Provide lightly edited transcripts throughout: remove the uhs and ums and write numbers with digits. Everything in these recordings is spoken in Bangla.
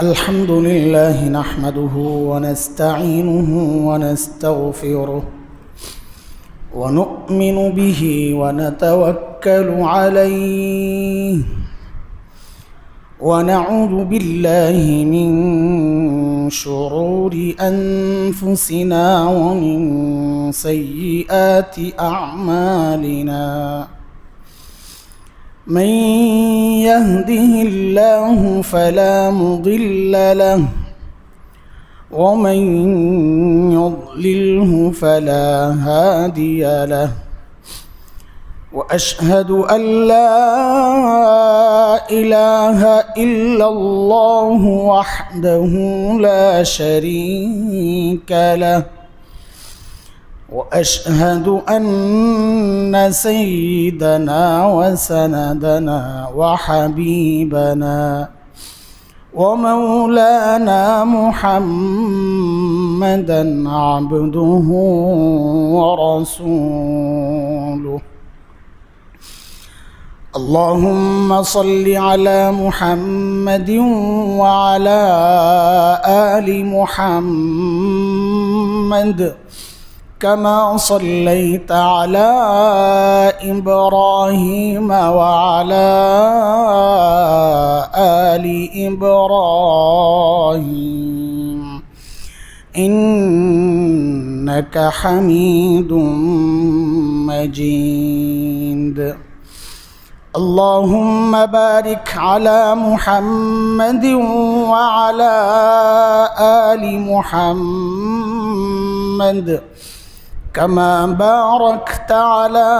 الحمد لله نحمده ونستعينه ونستغفره ونؤمن به ونتوكل عليه ونعوذ بالله من شرور أنفسنا ومن سيئات أعمالنا من يهده الله فلا مضل له ومن يضلله فلا هادي له وأشهد أن لا إله إلا الله وحده لا شريك له وأشهد أن سيدنا وسندنا وحبيبنا ومولانا محمدا عبده ورسوله اللهم صل على محمد وعلى آل محمد كما صليت على إبراهيم وعلى آل إبراهيم إنك حميد مجيد اللهم بارك على محمد وعلى آل محمد كما باركت على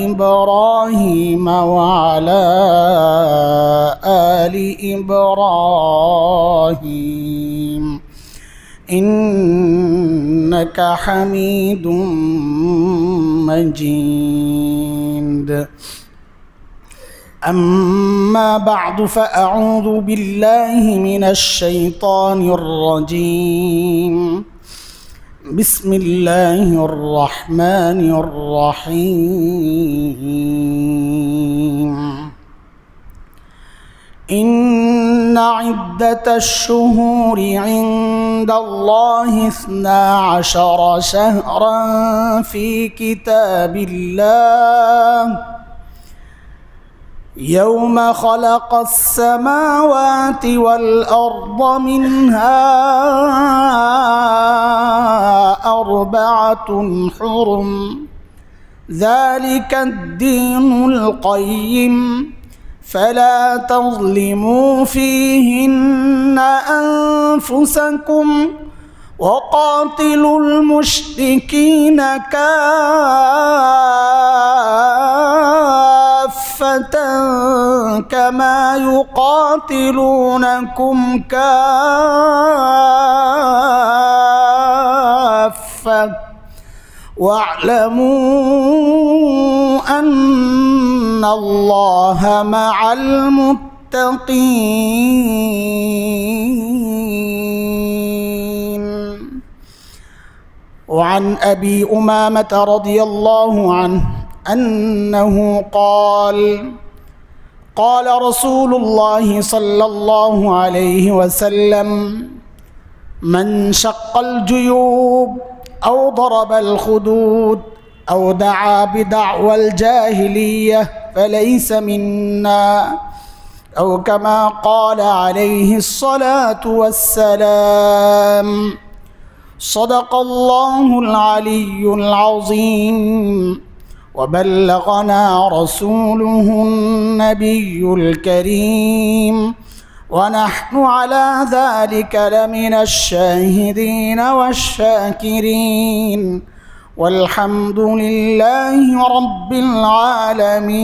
إبراهيم وعلى آل إبراهيم إنك حميد مجيد أما بعد فأعوذ بالله من الشيطان الرجيم بسم الله الرحمن الرحيم إن عدة الشهور عند الله 12 شهرا في كتاب الله يوم خلق السماوات والأرض منها 4 حرم ذلك الدين القيم فلا تظلموا فيهن أنفسكم وقاتلوا المشركين كافة كما يقاتلونكم كافة واعلموا أن الله مع المتقين وعن أبي أمامة رضي الله عنه أنه قال قال رسول الله صلى الله عليه وسلم من شق الجيوب أو ضرب الخدود أو دعا بدعوى الجاهلية فليس منا أو كما قال عليه الصلاة والسلام صدق الله العلي العظيم وبلغنا رسوله النبي الكريم ونحن على ذلك لمن الشاهدين والشاكرين والحمد لله رب العالمين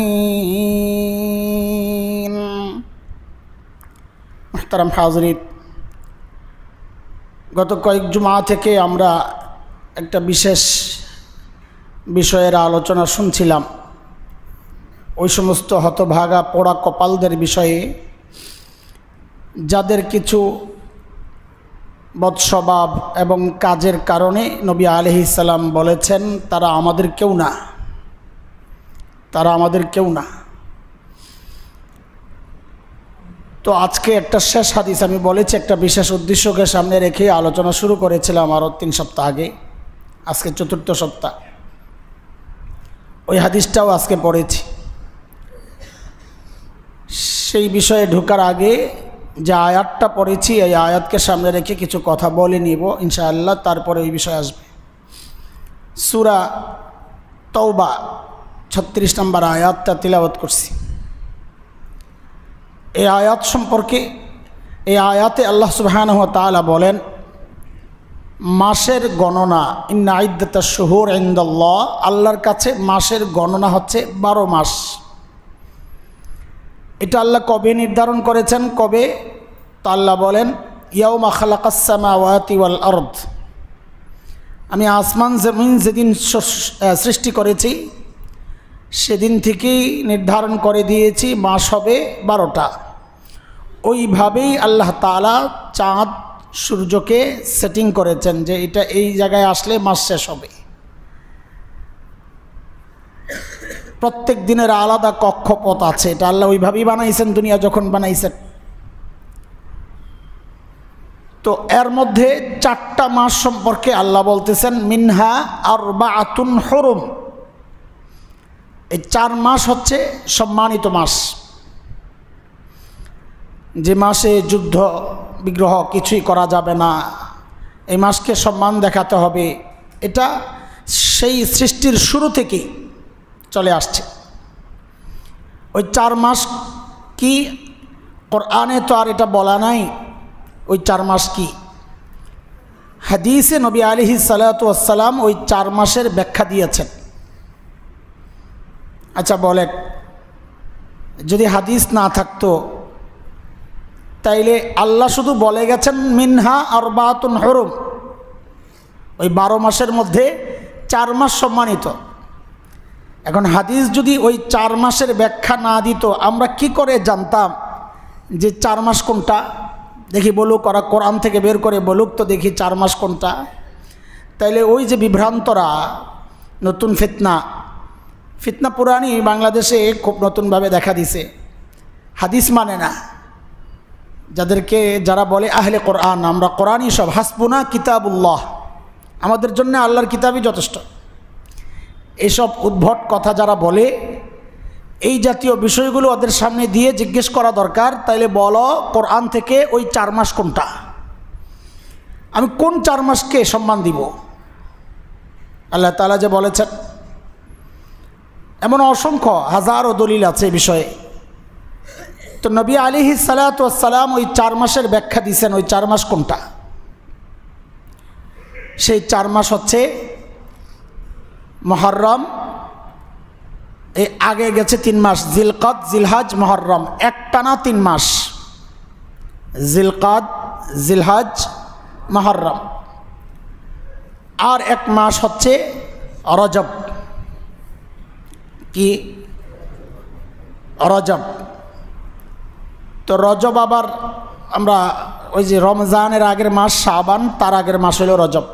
محترم حاضرين গত কয়েক জুমা থেকে আমরা একটা বিশেষ বিষয়ের আলোচনা শুনছিলাম ওই সমস্ত হতভাগা পোড়া কপালদের বিষয়ে যাদের কিছু বদস্বভাব এবং কাজের কারণে নবী আলাইহিস সালাম বলেছেন তারা আমাদের কেউ না, তারা আমাদের কেউ না। তো আজকে একটা শেষ হাদিস আমি বলেছি, একটা বিশেষ উদ্দেশ্যকে সামনে রেখে আলোচনা শুরু করেছিলাম আরও 3 সপ্তাহ আগে, আজকে 4র্থ সপ্তাহ। ওই হাদিসটাও আজকে পড়েছি। সেই বিষয়ে ঢোকার আগে যে আয়াতটা পড়েছি, এই আয়াতকে সামনে রেখে কিছু কথা বলে নিব ইনশাআল্লাহ, তারপরে ওই বিষয় আসবে। সূরা তওবা 36 নম্বর আয়াতটা তিলাওয়াত করছি। এই আয়াত সম্পর্কে, এই আয়াতে আল্লাহ সুবহানাহু ওয়া তাআলা বলেন, মাসের গণনা, ইন্না ইদ্দাতাশ শুহুর ইনদাল্লাহ, আল্লাহর কাছে মাসের গণনা হচ্ছে 12 মাস। এটা আল্লাহ কবে নির্ধারণ করেছেন, কবে? তো আল্লাহ বলেন, ইয়াউমা খালাকাস সামাওয়াতি ওয়াল আরদ, আমি আসমান জমিন যেদিন সৃষ্টি করেছি সেদিন থেকেই নির্ধারণ করে দিয়েছি মাস হবে 12টা। ওইভাবেই আল্লাহ তাআলা চাঁদ সূর্যকে সেটিং করেছেন যে এটা এই জায়গায় আসলে মাস শেষ হবে। প্রত্যেক দিনের আলাদা কক্ষপথ আছে, এটা আল্লাহ ওইভাবেই বানাইছেন দুনিয়া যখন বানাইছেন। তো এর মধ্যে 4টা মাস সম্পর্কে আল্লাহ বলতেছেন, মিনহা আরবাআতুন হুরুম, এই 4 মাস হচ্ছে সম্মানিত মাস, যে মাসে যুদ্ধ বিগ্রহ কিছুই করা যাবে না, এই মাসকে সম্মান দেখাতে হবে। এটা সেই সৃষ্টির শুরু থেকেই চলে আসছে। ওই 4 মাস কি কোরআনে তো আর এটা বলা নাই ওই 4 মাস কি। হাদিসে নবী আলাইহিস সালাতু ওয়াস সালাম ওই 4 মাসের ব্যাখ্যা দিয়েছেন। আচ্ছা বলেন, যদি হাদিস না থাকতো তাইলে আল্লাহ শুধু বলে গেছেন মিনহা আরবাআতুন হুরুম, ওই 12 মাসের মধ্যে 4 মাস সম্মানিত। এখন হাদিস যদি ওই 4 মাসের ব্যাখ্যা না দিত, আমরা কি করে জানতাম যে 4 মাস কোনটা? দেখি বলুক, ওরা কোরআন থেকে বের করে বলুক তো দেখি 4 মাস কোনটা। তাইলে ওই যে বিভ্রান্তরা নতুন ফিতনা পুরানি বাংলাদেশে খুব নতুনভাবে দেখা দিছে, হাদিস মানে না, যারা বলে আহলে কোরআন, আমরা কোরআনই সব, হাসবুনা কিতাবুল্লাহ, আমাদের জন্য আল্লাহর কিতাবই যথেষ্ট, এসব উদ্ভট কথা যারা বলে, এই জাতীয় বিষয়গুলো ওদের সামনে দিয়ে জিজ্ঞেস করা দরকার। তাইলে বলো কোরআন থেকে ওই 4 মাস কোনটা, আমি কোন 4 মাসকে সম্মান দিব? আল্লাহ তাআলা যে বলেছেন, এমন অসংখ্য হাজারো দলিল আছে এই বিষয়ে। তো নবী আলাইহিস সালাতু ওয়াস সালাম ওই 4 মাসের ব্যাখ্যা দিয়েছেন, ওই 4 মাস কোনটা। সেই 4 মাস হচ্ছে মুহররম, এই আগে গেছে 3 মাস, জিলকাদ, জিলহজ, মুহররম, একটানা 3 মাস, জিলকাদ, জিলহজ, মুহররম। আর 1 মাস হচ্ছে রজব। কি? রজব। তো রজব আবার আমরা ওই যে রমজানের আগের মাস শাবান, তার আগের মাস হলো রজব।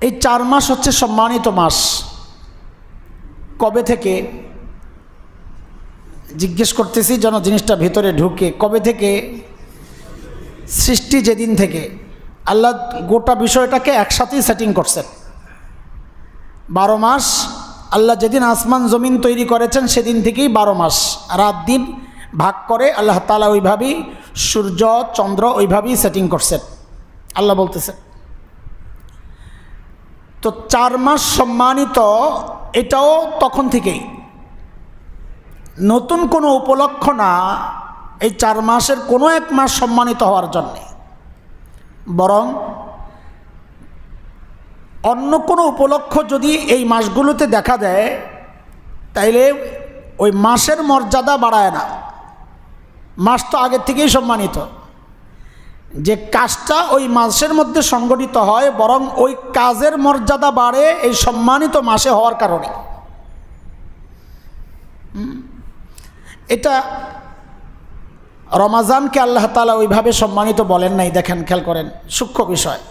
এই 4 মাস হচ্ছে সম্মানিত মাস। কবে থেকে জিজ্ঞেস করতেছি যেন জিনিসটা ভিতরে ঢুকে, কবে থেকে? সৃষ্টি যেদিন থেকে আল্লাহ গোটা বিষয়টাকে একসাথেই সেটিং করছেন। 12 মাস আল্লাহ যেদিন আসমান জমিন তৈরি করেছেন সেদিন থেকেই 12 মাস, রাত দিন ভাগ করে আল্লাহ তাআলা ওইভাবেই সূর্য চন্দ্র ওইভাবেই সেটিং করছেন। আল্লাহ বলতেছেন তো 4 মাস সম্মানিত, এটাও তখন থেকেই, নতুন কোনো উপলক্ষ না এই 4 মাসের কোনো 1 মাস সম্মানিত হওয়ার জন্যে, বরং অন্য কোনো উপলক্ষ যদি এই মাসগুলোতে দেখা দেয় তাইলে ওই মাসের মর্যাদা বাড়ায় না। মাস তো আগের থেকেই সম্মানিত, যে কাজটা ওই মাসের মধ্যে সংগঠিত হয় বরং ওই কাজের মর্যাদা বাড়ে এই সম্মানিত মাসে হওয়ার কারণে। এটা রমাজানকে আল্লাহ তাআলা ওইভাবে সম্মানিত বলেন নাই, দেখেন খেয়াল করেন, সূক্ষ্ম বিষয়।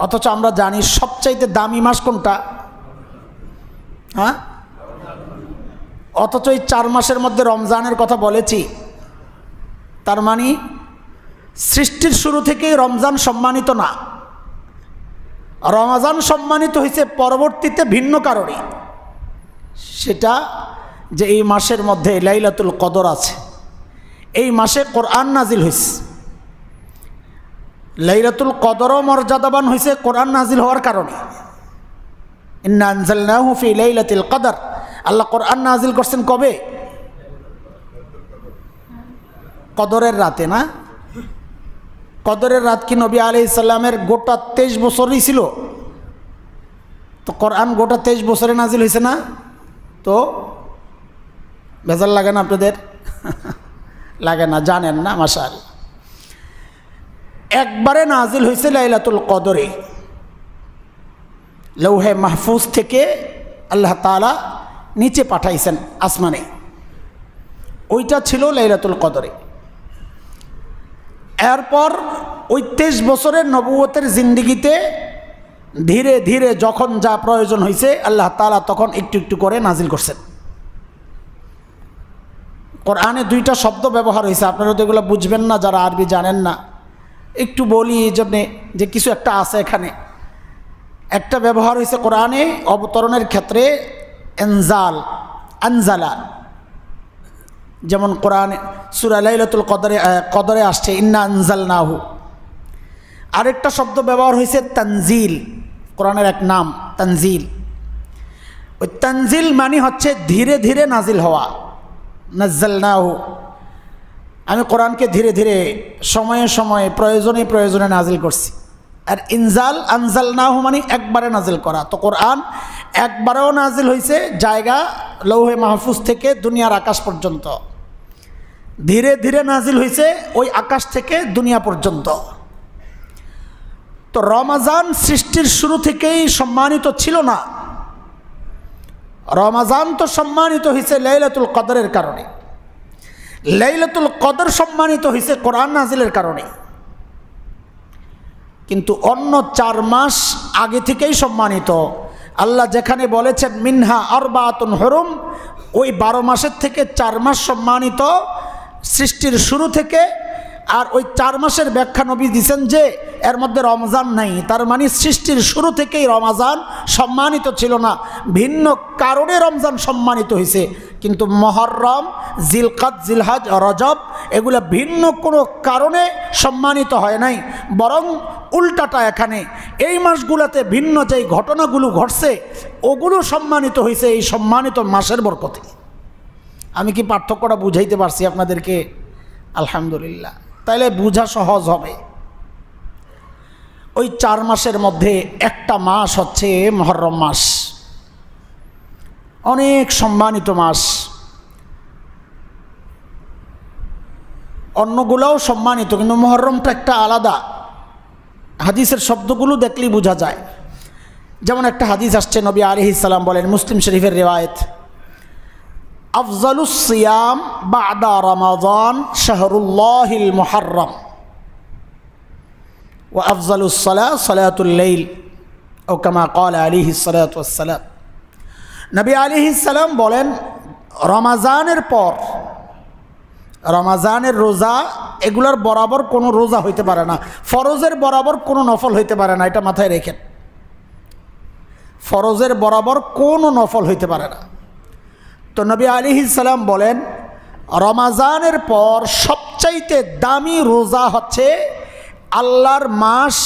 অথচ আমরা জানি সবচাইতে দামি মাস কোনটা? হ্যাঁ, অথচ এই 4 মাসের মধ্যে রমজানের কথা বলেছি। তার মানে সৃষ্টির শুরু থেকেই রমজান সম্মানিত না, রমজান সম্মানিত হয়েছে পরবর্তীতে ভিন্ন কারণে। সেটা যে এই মাসের মধ্যে লাইলাতুল কদর আছে, এই মাসে কোরআন নাজিল হয়েছে। লাইলাতুল কদরও মর্যাদাবান হয়েছে কোরআন নাজিল হওয়ার কারণে। ইন্না আনজালনাহু ফি লাইলাতিল কদর, আল্লাহ কোরআন নাজিল করছেন কবে? কদরের রাতে না? কদরের রাত কি নবী আলাইহিস সালামের গোটা 23 বছরই ছিল? তো কোরআন গোটা 23 বছরে নাজিল হয়েছে না? তো বেজার লাগে না আপনাদের? লাগে না, জানেন না, মাশাআল্লাহ। একবারে নাজিল হয়েছে লাইলাতুল কদরে, লৌহে মাহফুজ থেকে আল্লাহ তাআলা নিচে পাঠাইছেন আসমানে, ওইটা ছিল লাইলাতুল কদরে। এরপর ওই 23 বছরের নবুয়তের জিন্দিগিতে ধীরে ধীরে যখন যা প্রয়োজন হয়েছে আল্লাহ তাআলা তখন একটু একটু করে নাজিল করছেন। কোরআনে 2টা শব্দ ব্যবহার হয়েছে, আপনারা তো এগুলো বুঝবেন না যারা আরবি জানেন না। একটু বলি এই জন্যে যে কিছু একটা আছে এখানে। একটা ব্যবহার হয়েছে কোরআনে অবতরণের ক্ষেত্রে এনজাল, আনজালা, যেমন কোরআনে সূরা লাইলাতুল কদরে আসছে ইন্না আনজালনাহু। আরেকটা শব্দ ব্যবহার হয়েছে তানজিল, কোরআনের এক নাম তানজিল। ওই তানজিল মানে হচ্ছে ধীরে ধীরে নাজিল হওয়া, নাজ্জালনাহু। আমি কোরআনকে ধীরে ধীরে সময়ে সময়ে প্রয়োজনে প্রয়োজনে নাজিল করছি। আর ইনজাল, আনজালনাহু মানে একবারে নাজিল করা। তো কোরআন একবারেও নাজিল হয়েছে জায়গা লৌহে মাহফুজ থেকে দুনিয়ার আকাশ পর্যন্ত, ধীরে ধীরে নাজিল হয়েছে ওই আকাশ থেকে দুনিয়া পর্যন্ত। তো রমজান সৃষ্টির শুরু থেকেই সম্মানিত ছিল না, রমজান তো সম্মানিত হয়েছে লাইলাতুল কদরের কারণে। লাইলাতুল কদর সম্মানিত হয়েছে কোরআন নাজিলের কারণে। কিন্তু অন্য 4 মাস আগে থেকেই সম্মানিত। আল্লাহ যেখানে বলেছেন মিনহা আরবাতুন হুরুম, ওই 12 মাসের থেকে 4 মাস সম্মানিত সৃষ্টির শুরু থেকে। আর ওই 4 মাসের ব্যাখ্যা নবী দিয়েছেন যে এর মধ্যে রমজান নাই, তার মানে সৃষ্টির শুরু থেকেই রমজান সম্মানিত ছিল না, ভিন্ন কারণে রমজান সম্মানিত হয়েছে। কিন্তু মুহররম, জিলকাদ, জিলহজ, রজব এগুলো ভিন্ন কোনো কারণে সম্মানিত হয় নাই, বরং উল্টাটা এখানে এই মাসগুলোতে ভিন্ন যেই ঘটনাগুলো ঘটছে ওগুলো সম্মানিত হয়েছে এই সম্মানিত মাসের বরকতে। আমি কি পার্থক্যটা বুঝাইতে পারছি আপনাদেরকে? আলহামদুলিল্লাহ, তাইলে বোঝা সহজ হবে। ওই 4 মাসের মধ্যে একটা মাস হচ্ছে মুহররম মাস, অনেক সম্মানিত মাস। অন্যগুলোও সম্মানিত, কিন্তু মুহররমটা একটা আলাদা। হাদিসের শব্দগুলো দেখলেই বোঝা যায়। যেমন একটা হাদিস আসছে, নবী আলাইহিস সালাম বলেন, মুসলিম শরীফের রিওয়ায়েত, আফজালুস সিয়াম বা'দা রমাদান শাহরুল্লাহিল মুহররম ওয়া আফজালুস সালাহ সালাতুল লাইল ও কামা ক্বালা আলাইহিস সালাতু ওয়াস সালাম। নবী আলাইহিস সালাম বলেন, রমজানের পর রমজানের রোজা এগুলোর বরাবর কোনো রোজা হইতে পারে না, ফরজের বরাবর কোনো নফল হইতে পারে না। এটা মাথায় রেখেন, ফরজের বরাবর কোনো নফল হইতে পারে না। তো নবী আলাইহিস সালাম বলেন, রমজানের পর সবচাইতে দামি রোজা হচ্ছে আল্লাহর মাস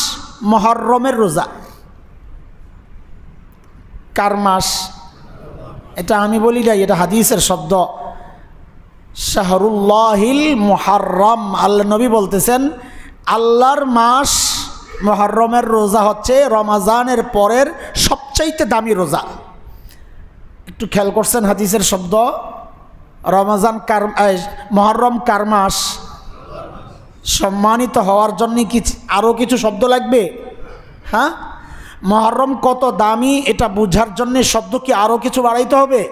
মুহররমের রোজা। কার মাস? এটা আমি বলি না, এটা হাদিসের শব্দ। শাহরুল্লাহিল মুহররম, আল্লাহ নবী বলতেছেন আল্লাহর মাস মুহররমের রোজা হচ্ছে রমজানের পরের সবচাইতে দামি রোজা। একটু খেয়াল করছেন হাদিসের শব্দ? রমজান কার, মুহররম কার মাস? সম্মানিত হওয়ার জন্য কি আরও কিছু শব্দ লাগবে? হ্যাঁ, মুহররম কত দামি এটা বোঝার জন্য শব্দ কি আরও কিছু বাড়াইতে হবে?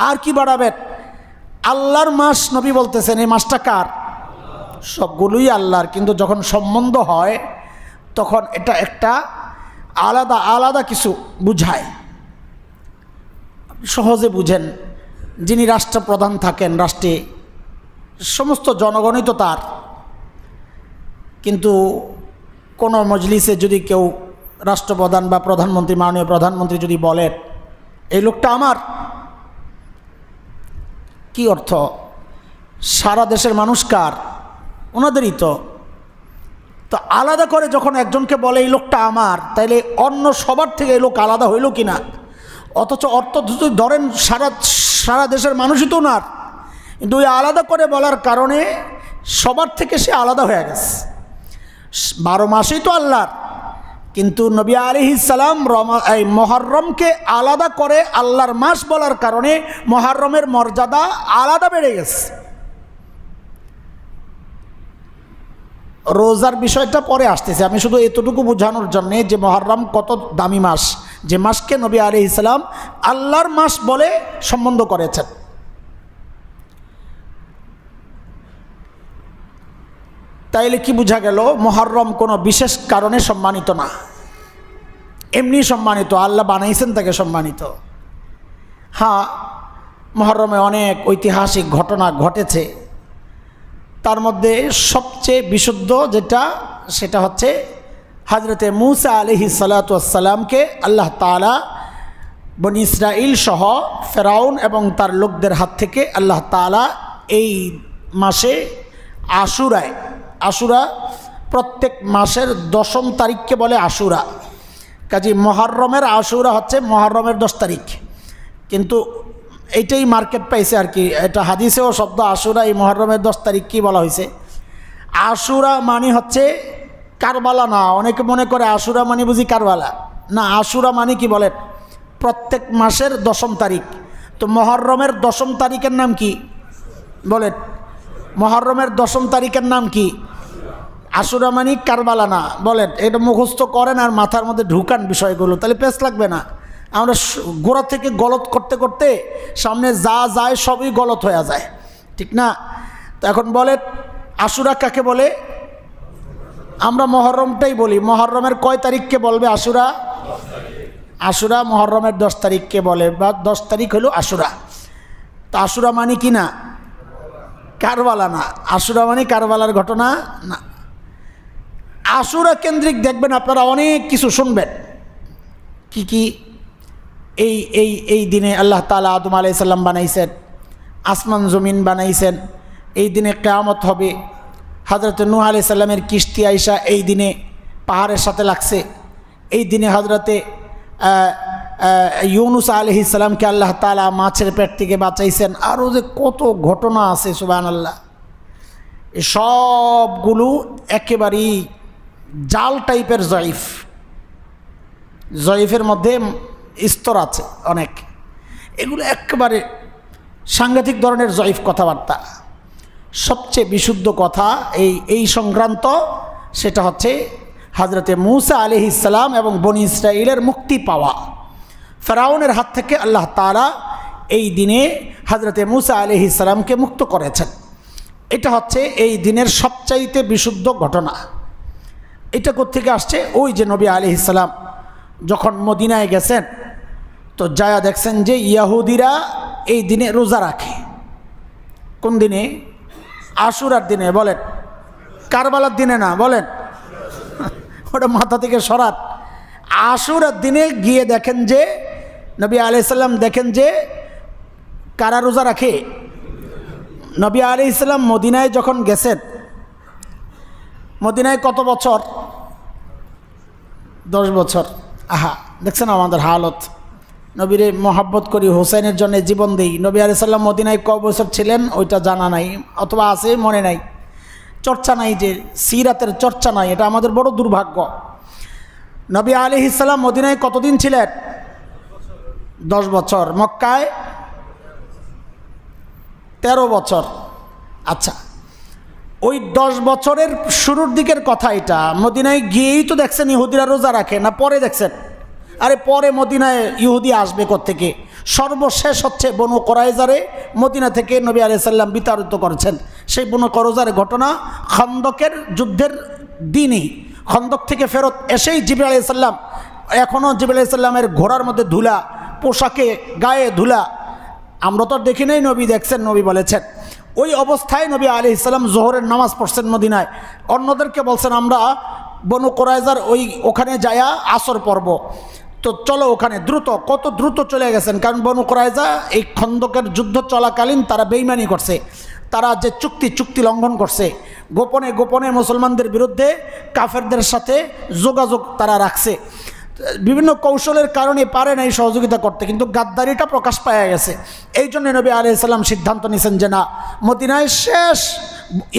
আর কি বাড়াবেন? আল্লাহর মাস নবী বলতেছেন, এই মাসটা কার? সবগুলোই আল্লাহর, কিন্তু যখন সম্বন্ধ হয় তখন এটা একটা আলাদা আলাদা কিছু বুঝায়। সহজে বুঝেন, যিনি রাষ্ট্রপ্রধান থাকেন রাষ্ট্রে, সমস্ত জনগণই তো তার। কিন্তু কোনো মজলিসে যদি কেউ রাষ্ট্রপ্রধান বা প্রধানমন্ত্রী, মাননীয় প্রধানমন্ত্রী যদি বলেন এই লোকটা আমার, কি অর্থ? সারা দেশের মানুষ কার? ওনাদেরই তো। তো আলাদা করে যখন একজনকে বলে এই লোকটা আমার, তাইলে অন্য সবার থেকে এই লোক আলাদা হইল কি না? অথচ অর্থ যদি ধরেন সারা দেশের মানুষই তো ওনার, কিন্তু ওই আলাদা করে বলার কারণে সবার থেকে সে আলাদা হয়ে গেছে। 12 মাসই তো আল্লাহর, কিন্তু নবী আলাইহিস সালাম এই মুহররমকে আলাদা করে আল্লাহর মাস বলার কারণে মুহররমের মর্যাদা আলাদা বেড়ে গেছে। রোজার বিষয়টা পরে আসতেছে, আমি শুধু এতটুকু বোঝানোর জন্যে যে মুহররম কত দামি মাস, যে মাসকে নবী আলাইহিস সালাম আল্লাহর মাস বলে সম্বন্ধ করেছেন। তাইলে কি বোঝা গেল? মুহররম কোনো বিশেষ কারণে সম্মানিত না, এমনি সম্মানিত, আল্লাহ বানাইছেন তাকে সম্মানিত। হ্যাঁ, মুহররমে অনেক ঐতিহাসিক ঘটনা ঘটেছে, তার মধ্যে সবচেয়ে বিশুদ্ধ যেটা, সেটা হচ্ছে হযরতে মূসা আলাইহিস সালাতু ওয়াস সালামকে আল্লাহ তাআলা বনী ইসরাইল সহ ফেরাউন এবং তার লোকদের হাত থেকে আল্লাহ তাআলা এই মাসে আশুরা প্রত্যেক মাসের 10ম তারিখকে বলে আশুরা। কাজী মুহররমের আশুরা হচ্ছে মুহররমের 10 তারিখ, কিন্তু এইটাই মার্কেট পাইছে আর কি। এটা হাদিসেও শব্দ আশুরা, এই মুহররমের 10 তারিখ কি বলা হয়েছে? আশুরা মানে হচ্ছে কারবালা না। অনেকে মনে করে আশুরা মানে বুঝি কারবালা, না। আশুরা মানে কি বলেন? প্রত্যেক মাসের 10ম তারিখ। তো মুহররমের 10ম তারিখের নাম কি বলেন? মুহররমের 10ম তারিখের নাম কি? আশুরা মানে কারবালা না। বলেন, এটা মুখস্থ করেন আর মাথার মধ্যে ঢুকান বিষয়গুলো, তাহলে পেস লাগবে না। আমরা গোড়া থেকে গলত করতে করতে সামনে যা যায় সবই গলত হয়ে যায়, ঠিক না? তো এখন বলেন, আশুরা কাকে বলে? আমরা মুহররমটাই বলি। মুহররমের কয় তারিখকে বলবে আশুরা? আশুরা মুহররমের 10 তারিখকে বলে, বা 10 তারিখ হলো আশুরা। তো আশুরা মানে কি না? কারবালা না। আশুরা মানে কারবালার ঘটনা না। আশুরা কেন্দ্রিক দেখবেন আপনারা অনেক কিছু শুনবেন। কি কি? এই দিনে আল্লাহ তাআলা আদম আলাইহিস সালাম বানাইছেন, আসমান জমিন বানাইছেন, এই দিনে কিয়ামত হবে, হযরত নূহ আলাইহিস সালামের কিস্তি আইসা এই দিনে পাহাড়ের সাথে লাগছে, এই দিনে হযরতে ইউনুস আলাইহিস সালামকে আল্লাহ তাআলা মাছের পেট থেকে বাঁচাইছেন। আরও যে কত ঘটনা আছে সুবহানাল্লাহ। এই সবগুলো একেবারেই জাল টাইপের জয়ীফের মধ্যে স্তর আছে অনেক। এগুলো একেবারে সাংঘাতিক ধরনের জয়ীফ কথাবার্তা। সবচেয়ে বিশুদ্ধ কথা এই সংক্রান্ত, সেটা হচ্ছে হযরতে মূসা আলাইহিস সালাম এবং বনী ইসরাইলের মুক্তি পাওয়া। ফেরাউনের হাত থেকে আল্লাহ তাআলা এই দিনে হযরতে মূসা আলাইহিস সালামকে মুক্ত করেছেন। এটা হচ্ছে এই দিনের সবচাইতে বিশুদ্ধ ঘটনা। এটা কোত্থেকে আসছে? ওই যে নবী আলাইহিস সালাম যখন মদিনায় গেছেন, তো যায়া দেখছেন যে ইহুদিরা এই দিনে রোজা রাখে। কোন দিনে? আশুরার দিনে। বলেন, কারবালার দিনে না। বলেন, ওটা মাথা থেকে সরাত। আশুরার দিনে গিয়ে দেখেন যে নবী আলাইহিস সালাম দেখেন যে কারা রোজা রাখে। নবী আলাইহিস সালাম মদিনায় যখন গেছেন, মদিনায় কত বছর? 10 বছর। আহা, দেখছেন আমাদের হালত। নবীরে মহাব্বত করি, হোসেনের জন্য জীবন দেই। নবী আলাইহিস সালাম মদিনায় কয় বছর ছিলেন ওইটা জানা নাই, অথবা আছে মনে নাই, চর্চা নাই, যে সিরাতের চর্চা নাই। এটা আমাদের বড় দুর্ভাগ্য। নবী আলাইহিস সালাম মদিনায় কতদিন ছিলেন? 10 বছর। মক্কায় 13 বছর। আচ্ছা, ওই 10 বছরের শুরুর দিকের কথা এটা। মদিনায় গিয়েই তো দেখছেন ইহুদিরা রোজা রাখে, না পরে দেখছেন? আরে পরে মদিনায় ইহুদি আসবে কোত্থেকে? সর্বশেষ হচ্ছে বনু কুরাইজারে মদিনা থেকে নবী আলাইহিস সালাম বিতাড়িত করেছেন। সেই বনু কুরাইজার ঘটনা খন্দকের যুদ্ধের দিনই। খন্দক থেকে ফেরত এসেই জিবরাইল আলাইহিস সালাম, এখনও জিবরাইল আলাইহিস সালামের ঘোড়ার মধ্যে ধুলা, পোশাকে গায়ে ধুলা, আমরা তো দেখি নাই, নবী দেখছেন, নবী বলেছেন। ওই অবস্থায় নবী আলাইহিস সালাম জোহরের নামাজ পড়ছেন মদিনায়। অন্যদেরকে বলছেন আমরা বনু কুরাইজার ওখানে যায়া আসর পড়ব, তো চলো ওখানে দ্রুত। কত দ্রুত চলে গেছেন, কারণ বনু কুরাইজা এই খন্দকের যুদ্ধ চলাকালীন তারা বেঈমানি করছে, তারা যে চুক্তি লঙ্ঘন করছে, গোপনে গোপনে মুসলমানদের বিরুদ্ধে কাফেরদের সাথে যোগাযোগ তারা রাখছে। বিভিন্ন কৌশলের কারণে পারে নাই সহযোগিতা করতে, কিন্তু গাদ্দারিটা প্রকাশ পাওয়া গেছে। এই জন্য নবী আলাইহিস সালাম সিদ্ধান্ত নিয়েছেন যে না, মদিনায় শেষ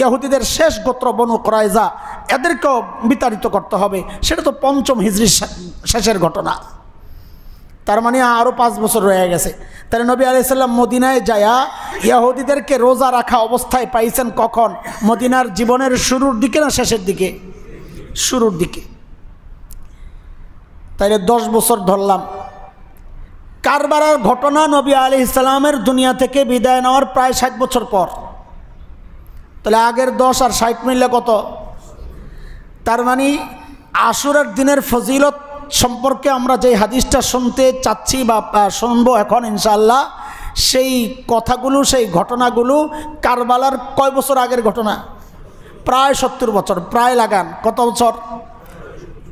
ইহুদিদের শেষ গোত্র বনু কুরাইজা, এদেরকেও বিতাড়িত করতে হবে। সেটা তো 5ম হিজরির শেষের ঘটনা, তার মানে আরও 5 বছর রয়ে গেছে। তাহলে নবী আলাইহিস সালাম মদিনায় যায়া ইহুদিদেরকে রোজা রাখা অবস্থায় পাইছেন কখন? মদিনার জীবনের শুরুর দিকে না শেষের দিকে? শুরুর দিকে। তাইলে 10 বছর ধরলাম। কারবালার ঘটনা নবী আলাইহিস সালামের দুনিয়া থেকে বিদায় নেওয়ার প্রায় 60 বছর পর। তাহলে আগের 10 আর 60 মিললে কত? তার মানে আশুরার দিনের ফজিলত সম্পর্কে আমরা যে হাদিসটা শুনতে চাচ্ছি বা শুনবো এখন ইনশাআল্লাহ, সেই কথাগুলো, সেই ঘটনাগুলো কারবালার কয় বছর আগের ঘটনা? প্রায় 70 বছর। প্রায় লাগান কত বছর?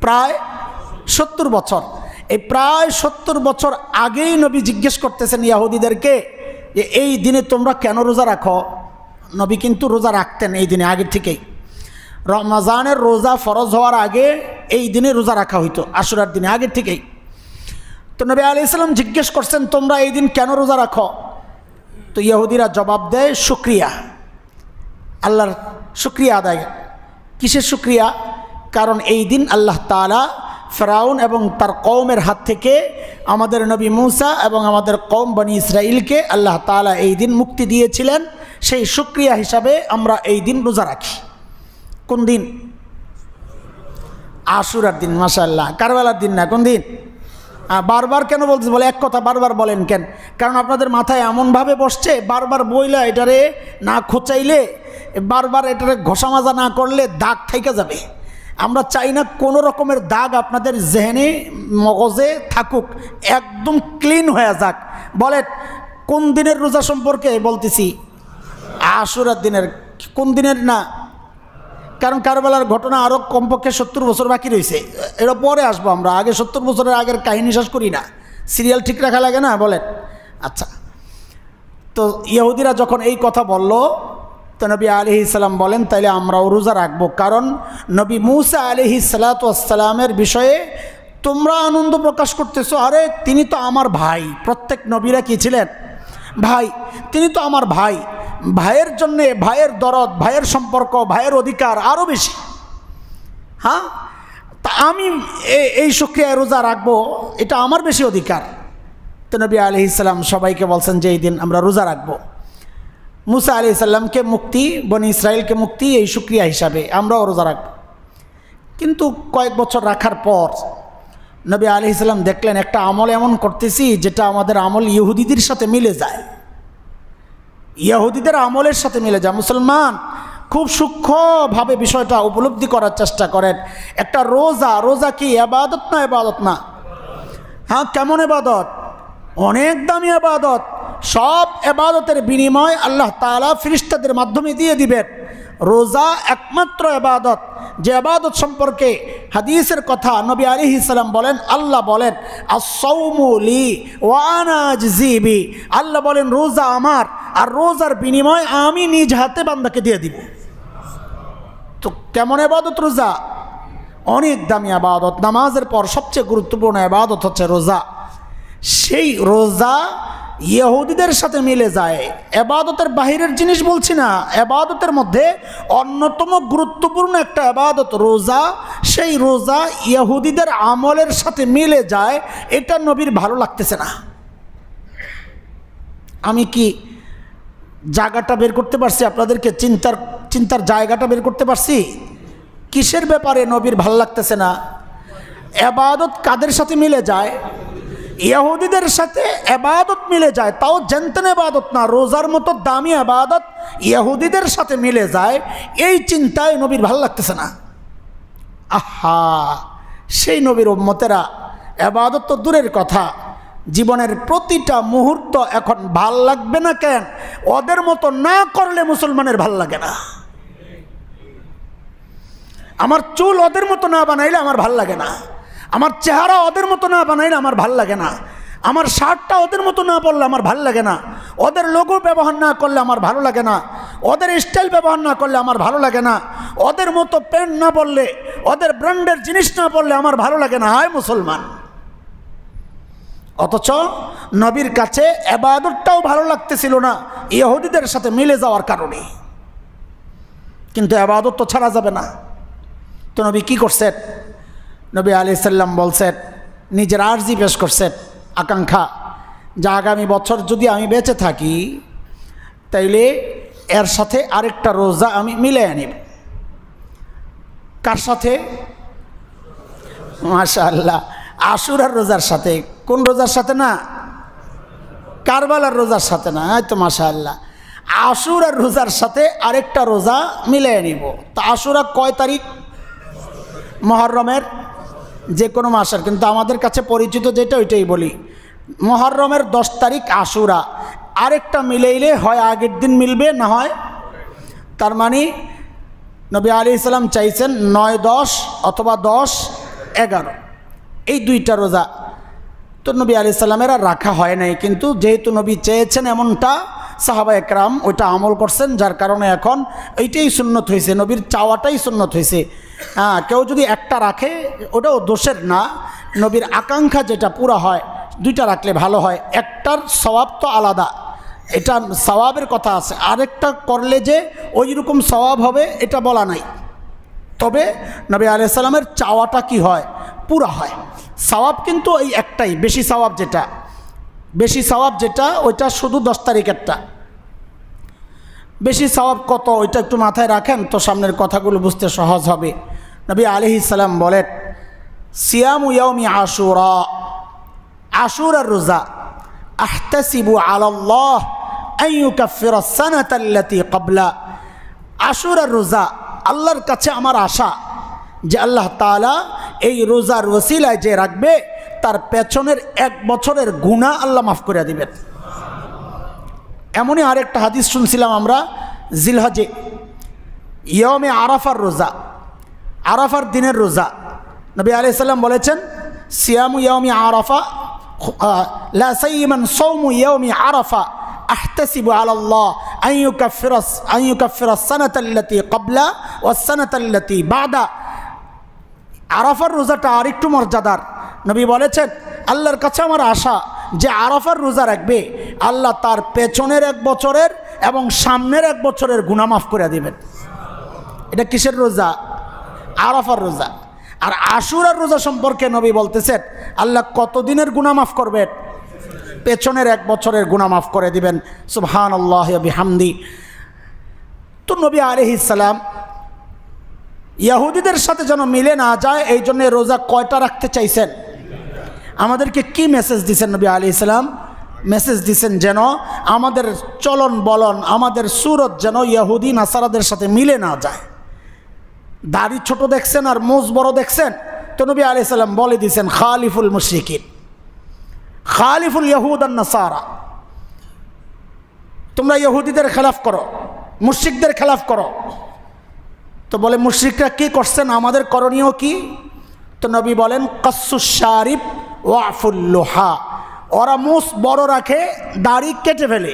প্রায় 70 বছর। এই প্রায় 70 বছর আগেই নবী জিজ্ঞেস করতেছেন ইহুদিদেরকে যে এই দিনে তোমরা কেন রোজা রাখো? নবী কিন্তু রোজা রাখতেন এই দিনে আগে থেকেই। রমজানের রোজা ফরজ হওয়ার আগে এই দিনে রোজা রাখা হইতো, আশুরার দিনে আগে থেকেই। তো নবী আলাইহিস সালাম জিজ্ঞেস করছেন তোমরা এই দিন কেন রোজা রাখো? তো ইহুদিরা জবাব দেয় শুকরিয়া, আল্লাহর শুকরিয়া আদায়। কিসের শুকরিয়া? কারণ এই দিন আল্লাহ তাআলা ফেরাউন এবং তার কওমের হাত থেকে আমাদের নবী মূসা এবং আমাদের কওম বনি ইসরাইলকে আল্লাহ তাআলা এই দিন মুক্তি দিয়েছিলেন। সেই শুকরিয়া হিসাবে আমরা এই দিন রোজা রাখি। কোন দিন? আশুরার দিন। মাশাআল্লাহ, কারবালার দিন না। কোন দিন? বারবার কেন বলতেছে? বলে এক কথা বারবার বলেন কেন? কারণ আপনাদের মাথায় এমনভাবে বসছে, বারবার বইলা এটারে না খোঁচাইলে, বারবার এটারে ঘষা মাজা না করলে দাগ থাইকা যাবে। আমরা চাই না কোনো রকমের দাগ আপনাদের জেহেনে মগজে থাকুক, একদম ক্লিন হয়ে যাক। বলে কোন দিনের রোজা সম্পর্কে বলতেছি? আশুরার দিনের। কোন দিনের না? কারণ কারবালার ঘটনা আরও কমপক্ষে 70 বছর বাকি রয়েছে, এর পরে আসবো আমরা। আগে 70 বছরের আগের কাহিনী শেষ করি না, সিরিয়াল ঠিক রাখা লাগে না? বলেন। আচ্ছা, তো ইহুদিরা যখন এই কথা বলল, তো নবী আলাইহিস সালাম বলেন তাইলে আমরাও রোজা রাখবো। কারণ নবী মূসা আলাইহিস সালাতু ওয়াস সালামের বিষয়ে তোমরা আনন্দ প্রকাশ করতেছো, আরে তিনি তো আমার ভাই। প্রত্যেক নবীরা কি ছিলেন? ভাই। তিনি তো আমার ভাই, ভাইয়ের জন্যে ভাইয়ের দরদ, ভাইয়ের সম্পর্ক, ভাইয়ের অধিকার আরও বেশি। হ্যাঁ, তা আমি এই শুকরিয়া রোজা রাখবো, এটা আমার বেশি অধিকার। তো নবী আলাইহিস সালাম সবাইকে বলছেন যে এই দিন আমরা রোজা রাখবো। মূসা আলাইহিস সালামকে মুক্তি, বনি ইসরাইলকে মুক্তি, এই শুকরিয়া হিসাবে আমরাও রোজা রাখব। কিন্তু কয়েক বছর রাখার পর নবী আলাইহিস সালাম দেখলেন একটা আমল এমন করতেছি যেটা আমাদের আমল ইহুদিদের সাথে মিলে যায়, ইহুদিদের আমলের সাথে মিলে যায়। মুসলমান খুব সূক্ষ্মভাবে বিষয়টা উপলব্ধি করার চেষ্টা করেন। একটা রোজা, রোজা কি ইবাদত না? ইবাদত না? হ্যাঁ, কেমন ইবাদত? অনেক দামি ইবাদত। সব ইবাদতের বিনিময় আল্লাহ তাআলা ফেরেশতাদের মাধ্যমে দিয়ে দিবেন। রোজা একমাত্র ইবাদত, যে ইবাদত সম্পর্কে হাদিসের কথা নবী আলাইহিস সালাম বলেন, আল্লাহ বলেন আস-সাওমু লি ওয়া আনা আজজি বি। আল্লাহ বলেন রোজা আমার, আর রোজার বিনিময় আমি নিজ হাতে বান্দাকে দিয়ে দিব। তো কেমন ইবাদত রোজা? অনেক দামি ইবাদত। নামাজের পর সবচেয়ে গুরুত্বপূর্ণ ইবাদত হচ্ছে রোজা। সেই রোজা ইহুদিদের সাথে মিলে যায়। ইবাদতের বাহিরের জিনিস বলছি না, ইবাদতের মধ্যে অন্যতম গুরুত্বপূর্ণ একটা ইবাদত রোজা। সেই রোজা ইহুদিদের আমলের সাথে মিলে যায়, এটা নবীর ভালো লাগতেছে না। আমি কি জায়গাটা বের করতে পারছি? আপনাদেরকে চিন্তার জায়গাটা বের করতে পারছি? কিসের ব্যাপারে নবীর ভালো লাগতেছে না? ইবাদত কাদের সাথে মিলে যায়? ইহুদিদের সাথে ইবাদত মিলে যায়, তাও জানতেন ইবাদত না, রোজার মতো দামি ইবাদত ইহুদিদের সাথে মিলে যায়। এই চিন্তায় নবীর ভালো লাগতেছে না। আহা, সেই নবীর উম্মতেরা ইবাদত তো দূরের কথা, জীবনের প্রতিটা মুহূর্ত এখন ভাল লাগবে না কেন? ওদের মতো না করলে মুসলমানের ভাল লাগে না। আমার চুল ওদের মতো না বানাইলে আমার ভাল লাগে না, আমার চেহারা ওদের মতো না বানাইলে আমার ভাল লাগে না, আমার শার্টটা ওদের মতো না পরলে আমার ভাল লাগে না, ওদের লোগো ব্যবহার না করলে আমার ভালো লাগে না, ওদের স্টাইল ব্যবহার না করলে আমার ভালো লাগে না, ওদের মতো প্যান্ট না পরলে, ওদের ব্র্যান্ডের জিনিস না পরলে আমার ভালো লাগে না। হায় মুসলমান! অথচ নবীর কাছে ইবাদতটাও ভালো লাগতেছিল না ইহুদিদের সাথে মিলে যাওয়ার কারণে। কিন্তু ইবাদত তো ছাড়া যাবে না। তো নবী কি করছেন? নবী আলাইহিস সালাম বলছেন, নিজের আরজি পেশ করছেন, আকাঙ্ক্ষা, যে আগামী বছর যদি আমি বেঁচে থাকি তাইলে এর সাথে আরেকটা রোজা আমি মিলে আনিব। কার সাথে? মাশাআল্লাহ, আশুরার রোজার সাথে। কোন রোজার সাথে? না, কারবালার রোজার সাথে না। তো মাশাআল্লাহ, আশুরার রোজার সাথে আরেকটা রোজা মিলে আনিব। তো আশুরা কয় তারিখ? মুহররমের যে কোনো মাসের, কিন্তু আমাদের কাছে পরিচিত যেটা ওইটাই বলি। মুহররমের 10 তারিখ আশুরা, আরেকটা মিলাইলে হয় আগের দিন মিলবে, না হয়। তার মানে নবী আলাইহিস সালাম চাইছেন 9-10 অথবা 10-11 এই দুইটা রোজা। তো নবী আলাইহিস সালামের আর রাখা হয় নাই, কিন্তু যেহেতু নবী চেয়েছেন এমনটা, সাহাবা একরাম ওইটা আমল করছেন, যার কারণে এখন এইটাই সুন্নত হয়েছে, নবীর চাওয়াটাই সুন্নত হয়েছে। কেউ যদি একটা রাখে ওটাও দোষের না, নবীর আকাঙ্ক্ষা যেটা পুরা হয়, দুইটা রাখলে ভালো হয়। একটার সওয়াব তো আলাদা, এটা সওয়াবের কথা আছে, আরেকটা করলে যে ওই রকম সওয়াব হবে এটা বলা নাই। তবে নবী আলাইহিস সালামের চাওয়াটা কি হয়? পুরা হয়। সওয়াব কিন্তু এই একটাই, বেশি সওয়াব যেটা ওইটা শুধু 10 তারিখেরটা। বেশি সওয়াব কত ওইটা একটু মাথায় রাখেন তো সামনের কথাগুলো বুঝতে সহজ হবে। নবী আলাইহিস সালাম বলেন, সিয়ামু ইয়াউমি আশুরা, আশুরার রোজা, আহতাসিবু আলাল্লাহ আন ইউকাফিরাস সানাতাল্লাতী ক্বাবলা। আশুরার রোজা, আল্লাহর কাছে আমার আশা যে আল্লাহ তাআলা এই রোজার ওসিলায় যে রাখবে তার পেছনের 1 বছরের গুনাহ আল্লাহ মাফ করে দিবেন। এমনই আরেকটা হাদিস শুনছিলাম আমরা, জিলহজে ইয়মে আরাফার রোজা, আরাফার দিনের রোজা। নবী আলাইহিস সালাম বলেছেন, সিয়ামু ইয়াউমি আরাফা লা সাইয়িমান সাওমু ইয়াউমি আরাফা আহতাসিবু আলাল্লাহ আন ইউকাফিরাস সানাতাল্লাতী ক্বাবলা ওয়াস সানাতাল্লাতী বাদা। আরাফার রোজাটা আরেকটু মর্যাদার। নবী বলেছেন, আল্লাহর কাছে আমার আশা যে আরাফার রোজা রাখবে আল্লাহ তার পেছনের 1 বছরের এবং সামনের 1 বছরের গুনাহ মাফ করে দিবেন। এটা কিসের রোজা? আরাফার রোজা। আর আশুরার রোজা সম্পর্কে নবী বলতেছেন, আল্লাহ কতদিনের গুনাহ মাফ করবেন? পেছনের 1 বছরের গুনাহ মাফ করে দিবেন। সুবহানাল্লাহি ওয়া বিহামদি। তো নবী আলাইহিস সালাম ইহুদিদের সাথে যেন মিলে না যায় এই জন্য রোজা কয়টা রাখতে চাইছেন? আমাদেরকে কি মেসেজ দিয়েছেন নবী আলাইহিস সালাম? মেসেজ দিয়েছেন যেন আমাদের চলন বলন, আমাদের সুরত যেন ইহুদি নাসারাদের সাথে মিলে না যায়। দাড়ি ছোট দেখছেন আর মুজ বড় দেখছেন, তো নবী আলাইহিস সালাম বলে দিয়েছেন, খালিফুল মুশরিকিন, খালিফুল ইহুদ আন নাসারা, তোমরা ইহুদিদের খেলাফ করো, মুশরিকদের খেলাফ করো। তো বলে মুশরিকরা কি করছেন, আমাদের করণীয় কি? তো নবী বলেন, কাসসুশ শারিব ওয়াফুল লুহা, ওরা মুস বড় রাখে, দাড়ি কেটে ফেলে,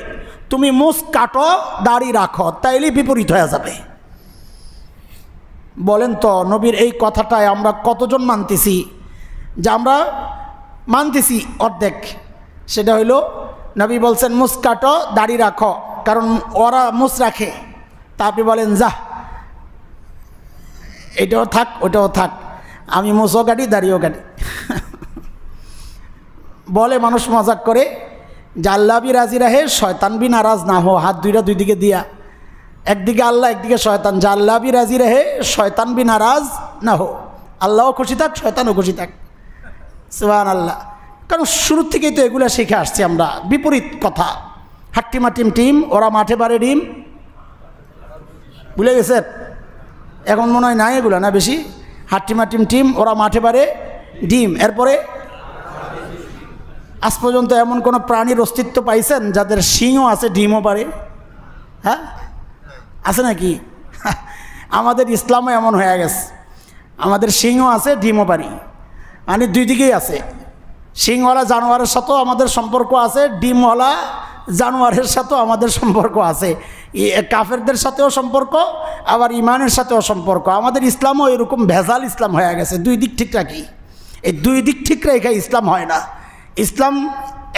তুমি মুস কাটো দাড়ি রাখো, তাইলে বিপরীত হয়ে যাবে। বলেন তো নবীর এই কথাটায় আমরা কতজন মানতেছি? যে আমরা মানতেছি অর্ধেক। সেটা হইল নবী বলছেন মুস কাটো দাড়ি রাখো, কারণ ওরা মুস রাখে। তা আপনি বলেন, যা এটাও থাক ওটাও থাক, আমি মুসও কাটি দাড়িও কাটি। বলে মানুষ মজাক করে, যে আল্লাহ বি রাজি রাহে শয়তান বি নারাজ না হো। হাত দুইটা দুই দিকে দিয়া, একদিকে আল্লাহ একদিকে শয়তান, যে আল্লাহ বি রাজি রাহে শয়তান বি নারাজ না হো। আল্লাহও খুশি থাক, শয়তানও খুশি থাক। সুবহানাল্লাহ। কারণ শুরুর থেকেই তো এগুলো শিখে আসছি আমরা। বিপরীত কথা, হাট্টিমা টিম টিম, ওরা মাঠে পারে ডিম। ভুলে গেছেন? এখন মনে হয় নাই এগুলো না বেশি। হাট্টিমা টিম টিম, ওরা মাঠে পারে ডিম। এরপরে আজ পর্যন্ত এমন কোনো প্রাণীর অস্তিত্ব পাইছেন যাদের শিংও আছে, ডিমও পারে? হ্যাঁ, আছে নাকি? আমাদের ইসলামও এমন হয়ে গেছে, আমাদের শিংও আছে, ডিমও পারি, মানে দুই দিকেই আছে। শিংওয়ালা জানোয়ারের সাথেও আমাদের সম্পর্ক আছে, ডিমওয়ালা জানোয়ারের সাথেও আমাদের সম্পর্ক আছে। কাফেরদের সাথেও সম্পর্ক, আবার ইমানের সাথেও সম্পর্ক। আমাদের ইসলামও এরকম ভেজাল ইসলাম হয়ে গেছে, দুই দিক ঠিক রাখি। এই দুই দিক ঠিক রেখে ইসলাম হয় না। ইসলাম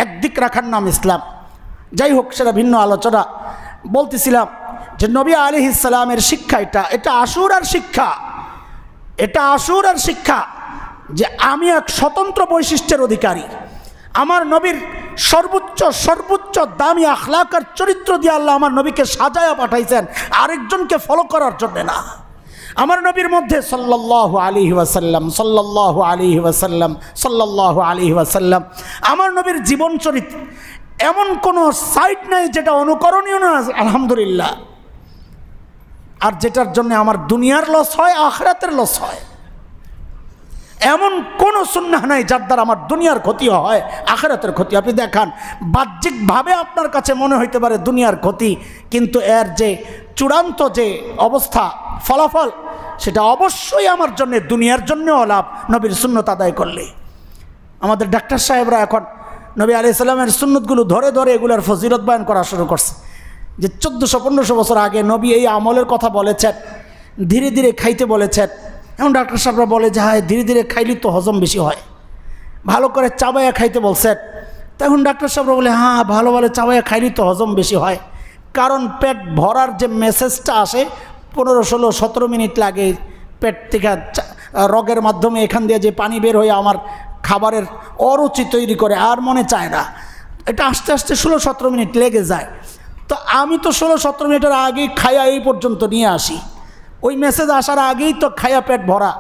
একদিক রাখার নাম ইসলাম। যাই হোক, সেটা ভিন্ন আলোচনা। বলতেছিলাম যে নবী আলাইহিস সালামের শিক্ষা এটা আশুরার শিক্ষা, এটা আশুরার শিক্ষা যে আমি এক স্বতন্ত্র বৈশিষ্ট্যের অধিকারী। আমার নবীর সর্বোচ্চ দামি আখলাক আর চরিত্র দিয়ে আল্লাহ আমার নবীকে সাজায়া পাঠাইছেন, আরেকজনকে ফলো করার জন্য না। আমার নবীর মধ্যে সাল্লাল্লাহু আলাইহি ওয়াসাল্লাম, সাল্লাল্লাহু আলাইহি ওয়াসাল্লাম, সাল্লাল্লাহু আলাইহি ওয়াসাল্লাম, আমার নবীর জীবন চরিত্র এমন কোনো সাইড নাই যেটা অনুকরণীয় না, আলহামদুলিল্লাহ। আর যেটার জন্য আমার দুনিয়ার লস হয়, আখিরাতের লস হয়, এমন কোনো সুন্নাহ নাই যার দ্বারা আমার দুনিয়ার ক্ষতি হয়, আখিরাতের ক্ষতি। আপনি দেখান, বাহ্যিকভাবে আপনার কাছে মনে হইতে পারে দুনিয়ার ক্ষতি, কিন্তু এর যে চূড়ান্ত যে অবস্থা, ফলাফল, সেটা অবশ্যই আমার জন্য দুনিয়ার জন্যও লাভ নবীর সুন্নত আদায় করলে। আমাদের ডাক্তার সাহেবরা এখন নবী আলাইহিস সালামের সুন্নতগুলো ধরে ধরে এগুলোর ফজিলত বয়ান করা শুরু করছে। যে 1400-1500 বছর আগে নবী এই আমলের কথা বলেছেন, ধীরে ধীরে খাইতে বলেছেন। এখন ডাক্তার সাহেবরা বলে যে হ্যাঁ, ধীরে ধীরে খাইলে তো হজম বেশি হয়, ভালো করে চাবাইয়া খাইতে বলছেন। তখন ডাক্তার সাহেবরা বলে হ্যাঁ, ভালো ভালো চাবাইয়া খাইলে তো হজম বেশি হয়। কারণ পেট ভরার যে মেসেজটা আসে 15-16-17 মিনিট লাগে পেট থেকে, রগের মাধ্যমে এখান দিয়ে যে পানি বের হয়ে আমার খাবারের অরুচি তৈরি করে, আর মনে চায় না। এটা আস্তে আস্তে 16-17 মিনিট লেগে যায়। তো আমি তো 16-17 মিনিটের আগেই খাইয়া এই পর্যন্ত নিয়ে আসি। ওই মেসেজ আসার আগেই তো খাইয়া পেট ভরা।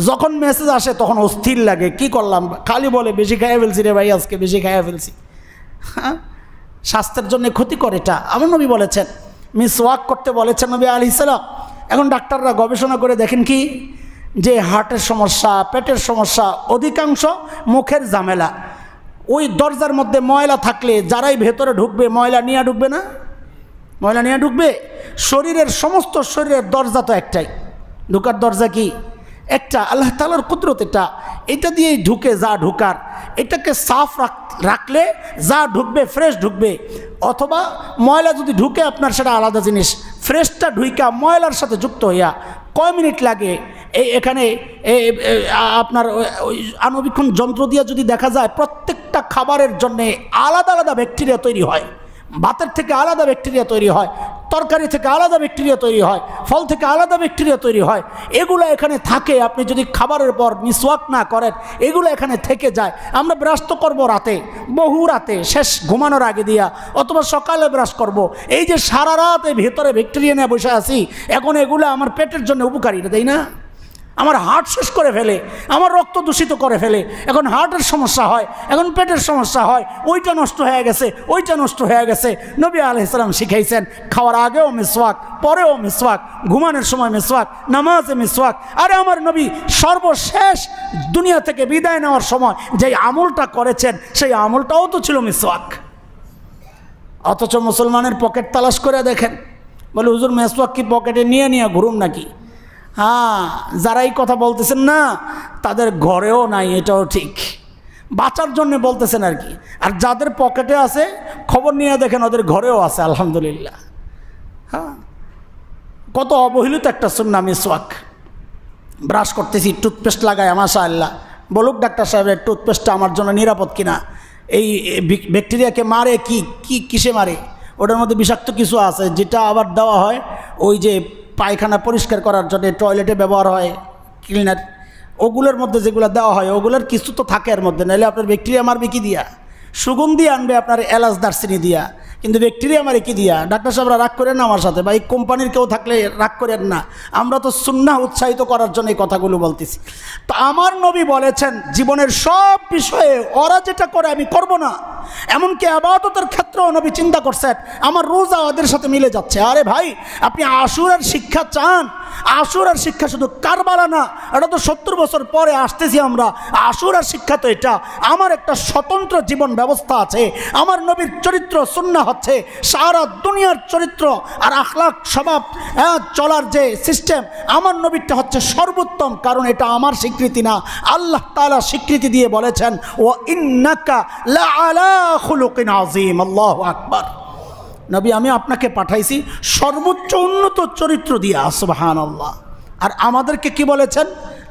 যখন মেসেজ আসে তখন অস্থির লাগে, কি করলাম, খালি বলে বেশি খাইয়া ফেলছি রে ভাই, আজকে বেশি খাইয়া ফেলছি। হ্যাঁ, স্বাস্থ্যের জন্য ক্ষতিকর এটা। আমার নবী বলেছেন, মিসওয়াক করতে বলেছেন নবী আলাইহিস সালাম। এখন ডাক্তাররা গবেষণা করে দেখেন কি, যে হার্টের সমস্যা, পেটের সমস্যা, অধিকাংশ মুখের ঝামেলা। ওই দরজার মধ্যে ময়লা থাকলে যারাই ভেতরে ঢুকবে, ময়লা নিয়ে ঢুকবে না? ময়লা নিয়ে ঢুকবে। শরীরের সমস্ত শরীরের দরজা তো একটাই, ঢুকার দরজা কি একটা, আল্লাহ তাআলার কুদরত এটা দিয়েই ঢুকে যা ঢুকার। এটাকে সাফ রাখলে যা ঢুকবে ফ্রেশ ঢুকবে। অথবা ময়লা যদি ঢুকে আপনার, সেটা আলাদা জিনিস। ফ্রেশটা ঢুইকা ময়লার সাথে যুক্ত হইয়া কয় মিনিট লাগে এখানে আপনার ওই আণুবীক্ষণ যন্ত্র দিয়ে যদি দেখা যায়, প্রত্যেকটা খাবারের জন্যে আলাদা আলাদা ব্যাকটেরিয়া তৈরি হয়। ভাতের থেকে আলাদা ব্যাকটেরিয়া তৈরি হয়, তরকারি থেকে আলাদা ব্যাকটেরিয়া তৈরি হয়, ফল থেকে আলাদা ব্যাকটেরিয়া তৈরি হয়। এগুলো এখানে থাকে। আপনি যদি খাবারের পর মিসওয়াক না করেন, এগুলো এখানে থেকে যায়। আমরা ব্রাশ তো করবো রাতে, বহু রাতে, শেষ ঘুমানোর আগে দিয়া, অথবা সকালে ব্রাশ করব। এই যে সারা রাত এই ভেতরে ব্যাকটেরিয়া নিয়ে বসে আছি, এখন এগুলো আমার পেটের জন্য উপকারী, তাই না? আমার হার্ট শেষ করে ফেলে, আমার রক্ত দূষিত করে ফেলে। এখন হার্টের সমস্যা হয়, এখন পেটের সমস্যা হয়। ওইটা নষ্ট হয়ে গেছে, ওইটা নষ্ট হয়ে গেছে। নবী আলাইহিস সালাম শিখাইছেন, খাওয়ার আগেও মিসওয়াক, পরেও মিসওয়াক, ঘুমানোর সময় মিসওয়াক, নামাজে মিসওয়াক। আরে আমার নবী সর্বশেষ দুনিয়া থেকে বিদায় নেওয়ার সময় যেই আমলটা করেছেন, সেই আমলটাও তো ছিল মিসওয়াক। অথচ মুসলমানের পকেট তালাশ করে দেখেন, বলে হুজুর মিসওয়াক কি পকেটে নিয়ে নিয়ে ঘুরুন নাকি? হ্যাঁ, যারা এই কথা বলতেছেন না, তাদের ঘরেও নাই, এটাও ঠিক। বাঁচার জন্য বলতেছেন আর কি। আর যাদের পকেটে আছে, খবর নিয়ে দেখেন ওদের ঘরেও আছে, আলহামদুলিল্লাহ। হ্যাঁ, কত অবহেলিত একটা সুন্নাহ মিসওয়াক। ব্রাশ করতেছি, টুথপেস্ট লাগায়, মাশাআল্লাহ। বলুক ডাক্তার সাহেব, টুথপেস্টটা আমার জন্য নিরাপদ কিনা, এই ব্যাকটেরিয়াকে মারে কিসে মারে? ওটার মধ্যে বিষাক্ত কিছু আছে, যেটা আবার দেওয়া হয় ওই যে পায়খানা পরিষ্কার করার জন্য টয়লেটে ব্যবহার হয় ক্লিনার, ওগুলোর মধ্যে যেগুলো দেওয়া হয়, ওগুলোর কিছু তো থাকে এর মধ্যে। নাহলে আপনার ব্যাকটেরিয়া মারবে কি দিয়া? সুগন্ধি আনবে আপনার এলাচ দারচিনি দিয়া, কিন্তু ব্যাকটেরিয়া মারে কি দিয়া? ডাক্তার সাহেবরা রাগ করেন না আমার সাথে, বা এই কোম্পানির কেউ থাকলে রাগ করেন না। আমরা তো সুন্নাহ উৎসাহিত করার জন্য এই কথাগুলো বলতেছি। তো আমার নবী বলেছেন, জীবনের সব বিষয়ে ওরা যেটা করে আমি করব না। এমনকি ইবাদতের ক্ষেত্রেও নবী চিন্তা করছেন, আমার রোজা ওদের সাথে মিলে যাচ্ছে। আরে ভাই, আপনি আশুরার শিক্ষা চান, আশুরার শিক্ষা শুধু কারবালা না, এটা তো 70 বছর পরে আসতেছি আমরা। আশুরার শিক্ষা তো এটা। আমার একটা স্বতন্ত্র জীবন ব্যবস্থা আছে, আমার নবীর চরিত্র সুন্নাহ হচ্ছে সারা দুনিয়ার চরিত্র আর আখলাক স্বভাব চলার যে সিস্টেম, আমার নবীরটা হচ্ছে সর্বোত্তম। কারণ এটা আমার স্বীকৃতি না, আল্লাহ তাআলা স্বীকৃতি দিয়ে বলেছেন ওয়া ইন্নাকা লাআলা খুলুকিন আযীম। আল্লাহু আকবার। নবী আমি আপনাকে পাঠাইছি সর্বোচ্চ উন্নত চরিত্র দিয়ে। সুবহানাল্লাহ। আর আমাদেরকে কি বলেছেন?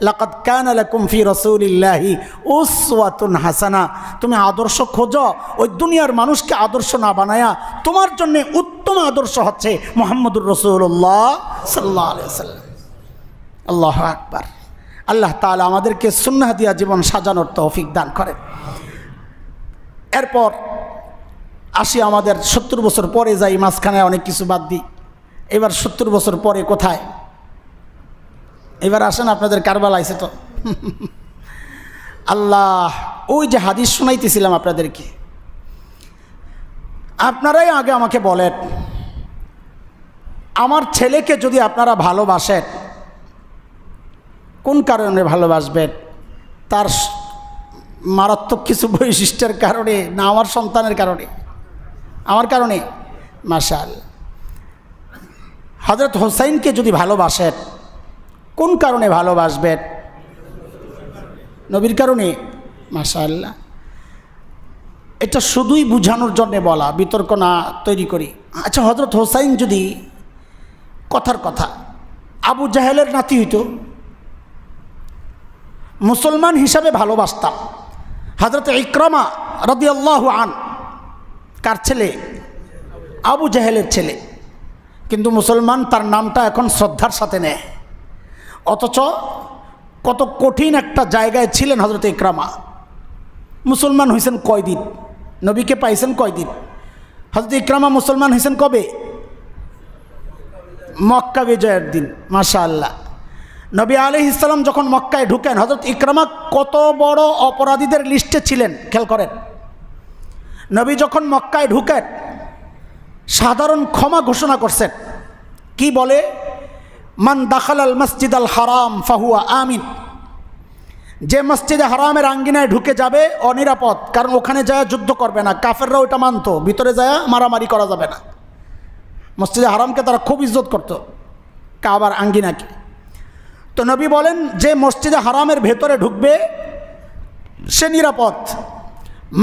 লাকাদ কানা লাকুম ফি রাসূলিল্লাহি উসওয়াতুন হাসানা। তুমি আদর্শ খোঁজো, ওই দুনিয়ার মানুষকে আদর্শ না বানায়া তোমার জন্য উত্তম আদর্শ হচ্ছে মুহাম্মদুর রাসূলুল্লাহ সাল্লাল্লাহু আলাইহি ওয়াসাল্লাম। আল্লাহু আকবার। আল্লাহ তাআলা আমাদেরকে সুন্নাহ দিয়া জীবন সাজানোর তৌফিক দান করেন। এরপর আসি আমাদের 70 বছর পরে যাই, মাঝখানে অনেক কিছু বাদ দিই। এবার 70 বছর পরে কোথায়? এবার আসেন, আপনাদের কারবালা আইছে তো। আল্লাহ, ওই যে হাদিস শোনাইতেছিলাম আপনাদেরকে, আপনারাই আগে আমাকে বলেন, আমার ছেলেকে যদি আপনারা ভালোবাসেন, কোন কারণে ভালোবাসবেন? তার মারাত্মক কিছু বৈশিষ্ট্যের কারণে না আমার সন্তানের কারণে? আমার কারণে। মাশাআল্লাহ। হযরত হোসাইনকে যদি ভালোবাসেন, কোন কারণে ভালোবাসবেন? নবীর কারণে। মাশাআল্লাহ। এটা শুধুই বুঝানোর জন্য বলা, বিতর্ক না তৈরি করি। আচ্ছা, হযরত হোসাইন যদি কথার কথা আবু জাহেলের নাতি হইতো, মুসলমান হিসাবে ভালোবাসতাম। হযরত ইকরামা রাদিয়াল্লাহু আন কার ছেলে? আবু জাহেলের ছেলে। কিন্তু মুসলমান তার নামটা এখন শ্রদ্ধার সাথে নেয়। অথচ কত কঠিন একটা জায়গায় ছিলেন হযরত ইকরামা। মুসলমান হয়েছেন কয়দিন? নবীকে পাইছেন কয়দিন? হযরত ইকরামা মুসলমান হয়েছেন কবে? মক্কা বিজয়ের দিন। মাশাআল্লাহ। নবী আলাইহিস সালাম যখন মক্কায় ঢুকেন, হযরত ইকরামা কত বড় অপরাধীদের লিস্টে ছিলেন, খেয়াল করেন। নবী যখন মক্কায় ঢুকেন, সাধারণ ক্ষমা ঘোষণা করছেন। কি বলে? মান দাখালাল মসজিদাল হারাম ফাহুয়া আমিন। যে মসজিদে হারামের আঙ্গিনায় ঢুকে যাবে অনিরাপদ, কারণ ওখানে যায় যুদ্ধ করবে না। কাফেররা ওইটা মানতো, ভিতরে যায় মারামারি করা যাবে না। মসজিদে হারামকে তারা খুব ইজ্জত করত, কাবার আঙ্গিনাকে। তো নবী বলেন যে মসজিদে হারামের ভেতরে ঢুকবে সে নিরাপদ।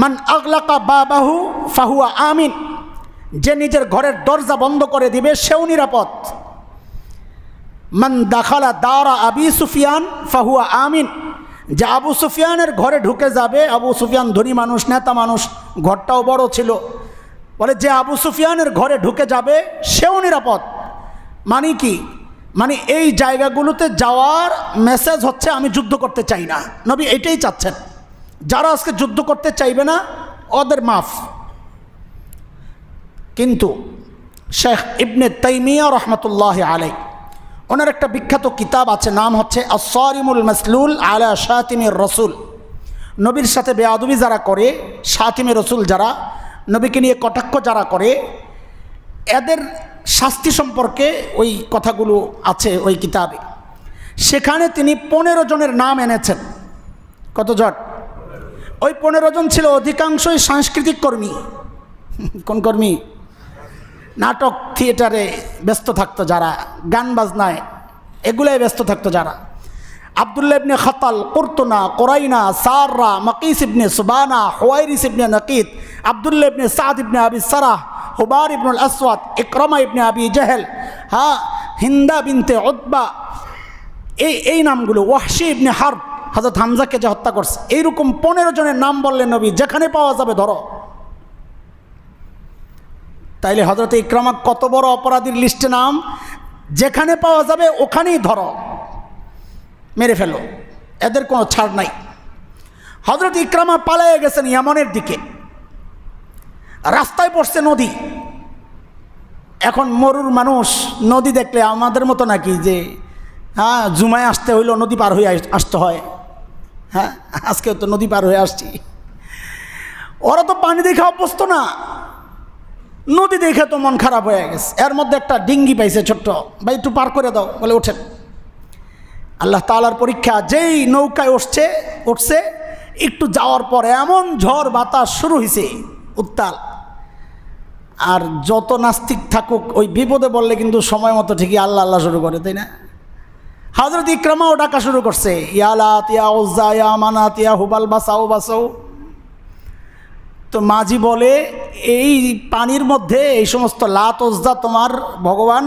মান আগলাকা বাবাহু ফাহুয়া আমিন। যে নিজের ঘরের দরজা বন্ধ করে দিবে সেও নিরাপদ। মান দাখালা দারা আবি সুফিয়ান ফাহুয়া আমিন। যে আবু সুফিয়ানের ঘরে ঢুকে যাবে, আবু সুফিয়ান ধনী মানুষ, নেতা মানুষ, ঘরটাও বড় ছিল, বলে যে আবু সুফিয়ানের ঘরে ঢুকে যাবে সেও নিরাপদ। মানে কি? মানে এই জায়গাগুলোতে যাওয়ার মেসেজ হচ্ছে আমি যুদ্ধ করতে চাই না। নবী এটাই চাচ্ছেন, যারা আজকে যুদ্ধ করতে চাইবে না ওদের মাফ। কিন্তু শেখ ইবনে তাইমিয়া রহমতুল্লাহ আলাইহি, ওনার একটা বিখ্যাত কিতাব আছে, নাম হচ্ছে আস-সারিমুল মাসলুল আলা শাতিমির রসুল। নবীর সাথে বেয়াদবি যারা করে, শাতিমের রসুল যারা, নবীকে নিয়ে কটাক্ষ যারা করে, এদের শাস্তি সম্পর্কে ওই কথাগুলো আছে ওই কিতাবে। সেখানে তিনি 15 জনের নাম এনেছেন। কতজন? ওই 15 জন ছিল অধিকাংশই সাংস্কৃতিক কর্মী। কোন কর্মী? নাটক থিয়েটারে ব্যস্ত থাকতো যারা, গান বাজনায় এগুলোয় ব্যস্ত থাকতো যারা। আব্দুল্লাহ ইবনে খাতাল, কুরতুনা, কোরাইনা, সাররা, মাকিস ইবনে সুবানা, হুয়াইরিস ইবনে নাকিদ, আব্দুল্লাহ ইবনে সাদ ইবনে আবি সারাহ, হুবার ইবনুল আসওয়াদ, ইকরামা ইবনে আবি জাহেল, হিন্দা বিনতে উতবা, এই নামগুলো। ওয়াহশি ইবনে হারব, হযরত হামজাকে যে হত্যা করছে। এইরকম 15 জনের নাম বললেন নবী, যেখানে পাওয়া যাবে ধরো। তাইলে হযরত ইকরামা কত বড় অপরাধীর লিস্টে নাম, যেখানে পাওয়া যাবে ওখানেই ধরো, মেরে ফেলো, এদের কোনো ছাড় নাই। হযরত ইকরামা পালিয়ে গেছেন ইয়ামানের দিকে, রাস্তায় পড়ছে নদী। এখন মরুর মানুষ নদী দেখলে আমাদের মতো নাকি যে জুমায় আসতে হইলো নদী পার হয়ে আসতে হয়? আজকে তো নদী পার হয়ে আসছি। ওরা তো পানি দেখে অভ্যস্ত না। নদী দেখে তো মন খারাপ হয়ে গেছে, এর মধ্যে একটা ডিঙ্গি পাইছে ছোট্ট, ভাই একটু পার করে দাও, বলে ওঠেন। আল্লাহ তাআলার পরীক্ষা, যেই নৌকায় উঠছে একটু যাওয়ার পরে এমন ঝড় বাতাস শুরু হয়েছে উত্তাল। আর যত নাস্তিক থাকুক ওই বিপদে বললে কিন্তু সময় মতো ঠিকই আল্লাহ আল্লাহ শুরু করে, তাই না? হযরত ইকরামাও ডাকা শুরু করছে, ইয়া লাত ইয়া উজ্জা ইয়া মানাত ইয়া হুবাল বাসাও বাসাও। তো মাঝি বলে, এই পানির মধ্যে এই সমস্ত লাত উজ্জা তোমার ভগবান,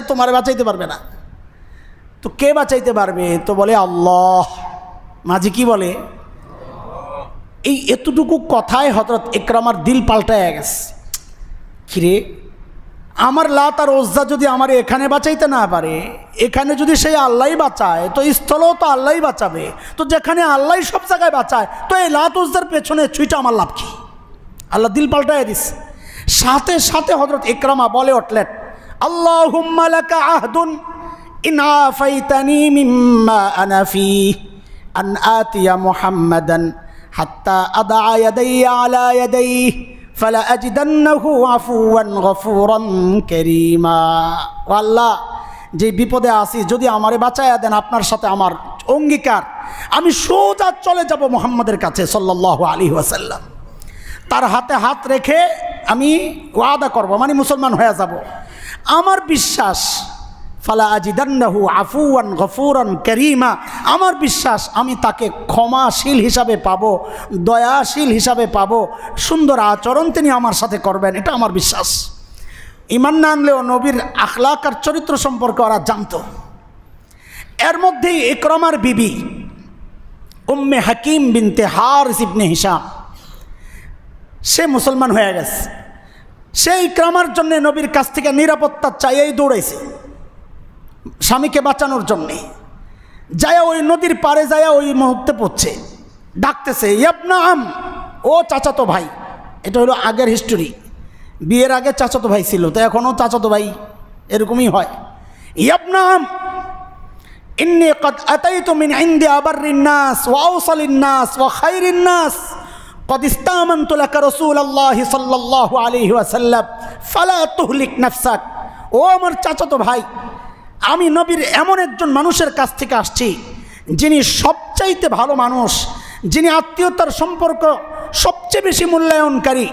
তোমার বাঁচাইতে পারবে না। তো কে বাঁচাইতে পারবে? তো বলে আল্লাহ। মাঝি কি বলে? এই এতটুকু কথায় হযরত ইকরামার দিল পাল্টায় গেছে। কিরে, আমার লাত আর উজ্জা যদি আমার এখানে বাঁচাইতে না পারে, এখানে যদি সেই আল্লাহই বাঁচায়, তো স্থলেও তো আল্লাহই বাঁচাবে। তো যেখানে আল্লাহই সব জায়গায় বাঁচায়, তো এই লাত উজ্জার পেছনে ছুঁইটা আমার লাভ কি? আল্লাহ দিল পাল্টায় দিস। সাথে সাথে হযরত ইকরামা বলে উঠলেন, আল্লাহুম্মা লাকা আহদুন ইন আফাইতানি মিম্মা আনা ফি আন আতিয়া মুহাম্মাদান হাত্তা আদা ইয়াদাইয়া আলা ইয়াদাইহি ফালা আজিদান্নাহু আফুওয়ান গফুরান কারীমা। ও আল্লাহ, যে বিপদে আছি, যদি আমারে বাঁচায়া দেন, আপনার সাথে আমার অঙ্গীকার, আমি সোজা চলে যাব মুহাম্মাদের কাছে সাল্লাল্লাহু আলাইহি ওয়াসাল্লাম। তার হাতে হাত রেখে আমি ওয়াদা করব, মানে মুসলমান হয়ে যাব। আমার বিশ্বাস, ফালা আজিদান্নাহু আফুওয়ান গফুরান কারীমা, আমার বিশ্বাস আমি তাকে ক্ষমাশীল হিসাবে পাবো, দয়াশীল হিসাবে পাবো, সুন্দর আচরণ তিনি আমার সাথে করবেন, এটা আমার বিশ্বাস। ঈমান না আনলেও নবীর আখলাক আর চরিত্র সম্পর্কে ওরা জানত। এর মধ্যেই ইকরামার বিবি উম্মে হাকিম বিনতে হারিস ইবনে হিশাম, সে মুসলমান হয়ে গেছে। সে ইকরামার জন্য নবীর কাছ থেকে নিরাপত্তা চাইয়েই দৌড়াইছে, স্বামীকে বাঁচানোর জন্যে। যায় ওই নদীর পাড়ে যায় ওই মুহূর্তে পড়ছে, ডাকতেছে, ইবনা আম, ও চাচাতো ভাই। এটা হলো আগের হিস্টোরি, বিয়ের আগে চাচাতো ভাই ছিল, তো এখনও চাচাতো ভাই এরকমই হয়। ইবনা আম ইন্নী ক্বাদ আতাইতু মিন ইনদি আবাররিন নাস ওয়া আওসালিন নাস ওয়া খায়রিন নাস ক্বাদ ইসতামানতু লাকা রাসূলুল্লাহি সাল্লাল্লাহু আলাইহি ওয়াসাল্লাম ফালা তুহলিক নাফসাক। ও আমার চাচাতো ভাই, আমি নবীর এমন একজন মানুষের কাছ থেকে আসছি, যিনি সবচাইতে ভালো মানুষ, যিনি আত্মীয়তার সম্পর্ক সবচেয়ে বেশি মূল্যায়নকারী,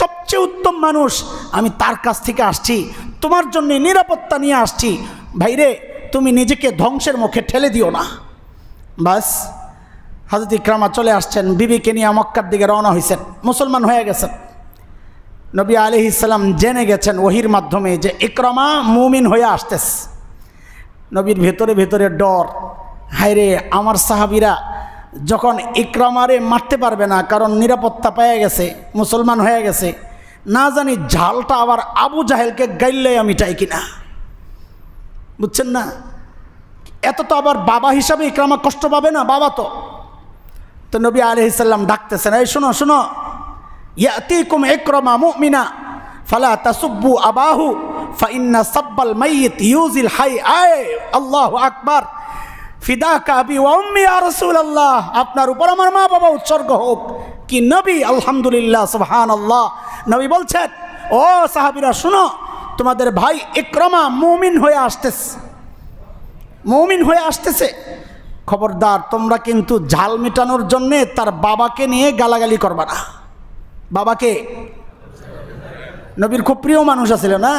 সবচেয়ে উত্তম মানুষ। আমি তার কাছ থেকে আসছি, তোমার জন্য নিরাপত্তা নিয়ে আসছি। ভাইরে, তুমি নিজেকে ধ্বংসের মুখে ঠেলে দিও না। বাস, হযরত ইকরামা চলে আসছেন, বিবিকে নিয়ে মক্কার দিকে রওনা হয়েছেন, মুসলমান হয়ে গেছেন। নবী আলাইহিস সালাম জেনে গেছেন ওহির মাধ্যমে যে ইকরামা মুমিন হয়ে আসতেছে। নবীর ভেতরে ভেতরে ডর, হায়রে আমার সাহাবীরা যখন ইকরামারে মারতে পারবে না, কারণ নিরাপত্তা পেয়ে গেছে, মুসলমান হয়ে গেছে, না জানি ঝালটা আবার আবু জাহেলকে গাইলে আমি চাই কিনা, বুঝছেন না? এত তো আবার বাবা হিসাবে ইকরামা কষ্ট পাবে না, বাবা তো। তো নবী আলাইহিস সালাম ডাকতেছেন, এই শোনো শোনো, ইয়াতিকুম ইকরামা মুমিনা ফালা তাসুব্বু আবাহু ফাইন্না সাব্বাল মাইয়িত ইউজিল হাই। আয় আল্লাহু আকবার, ফিদাকা আবি ওয়া উম্মি ইয়া রাসূলুল্লাহ, আপনার উপর আমার মা বাবা উৎসর্গ হোক। কি নবী, আলহামদুলিল্লাহ, সুবহানাল্লাহ। নবী বলছেন, ও সাহাবীরা শুনো, তোমাদের ভাই ইকরামা মুমিন হয়ে আসতেছে, মুমিন হয়ে আসতেছে। খবরদার, তোমরা কিন্তু ঝাল মেটানোর জন্যে তার বাবাকে নিয়ে গালাগালি করবা না। বাবাকে, নবীর খুব প্রিয় মানুষ আছিল না,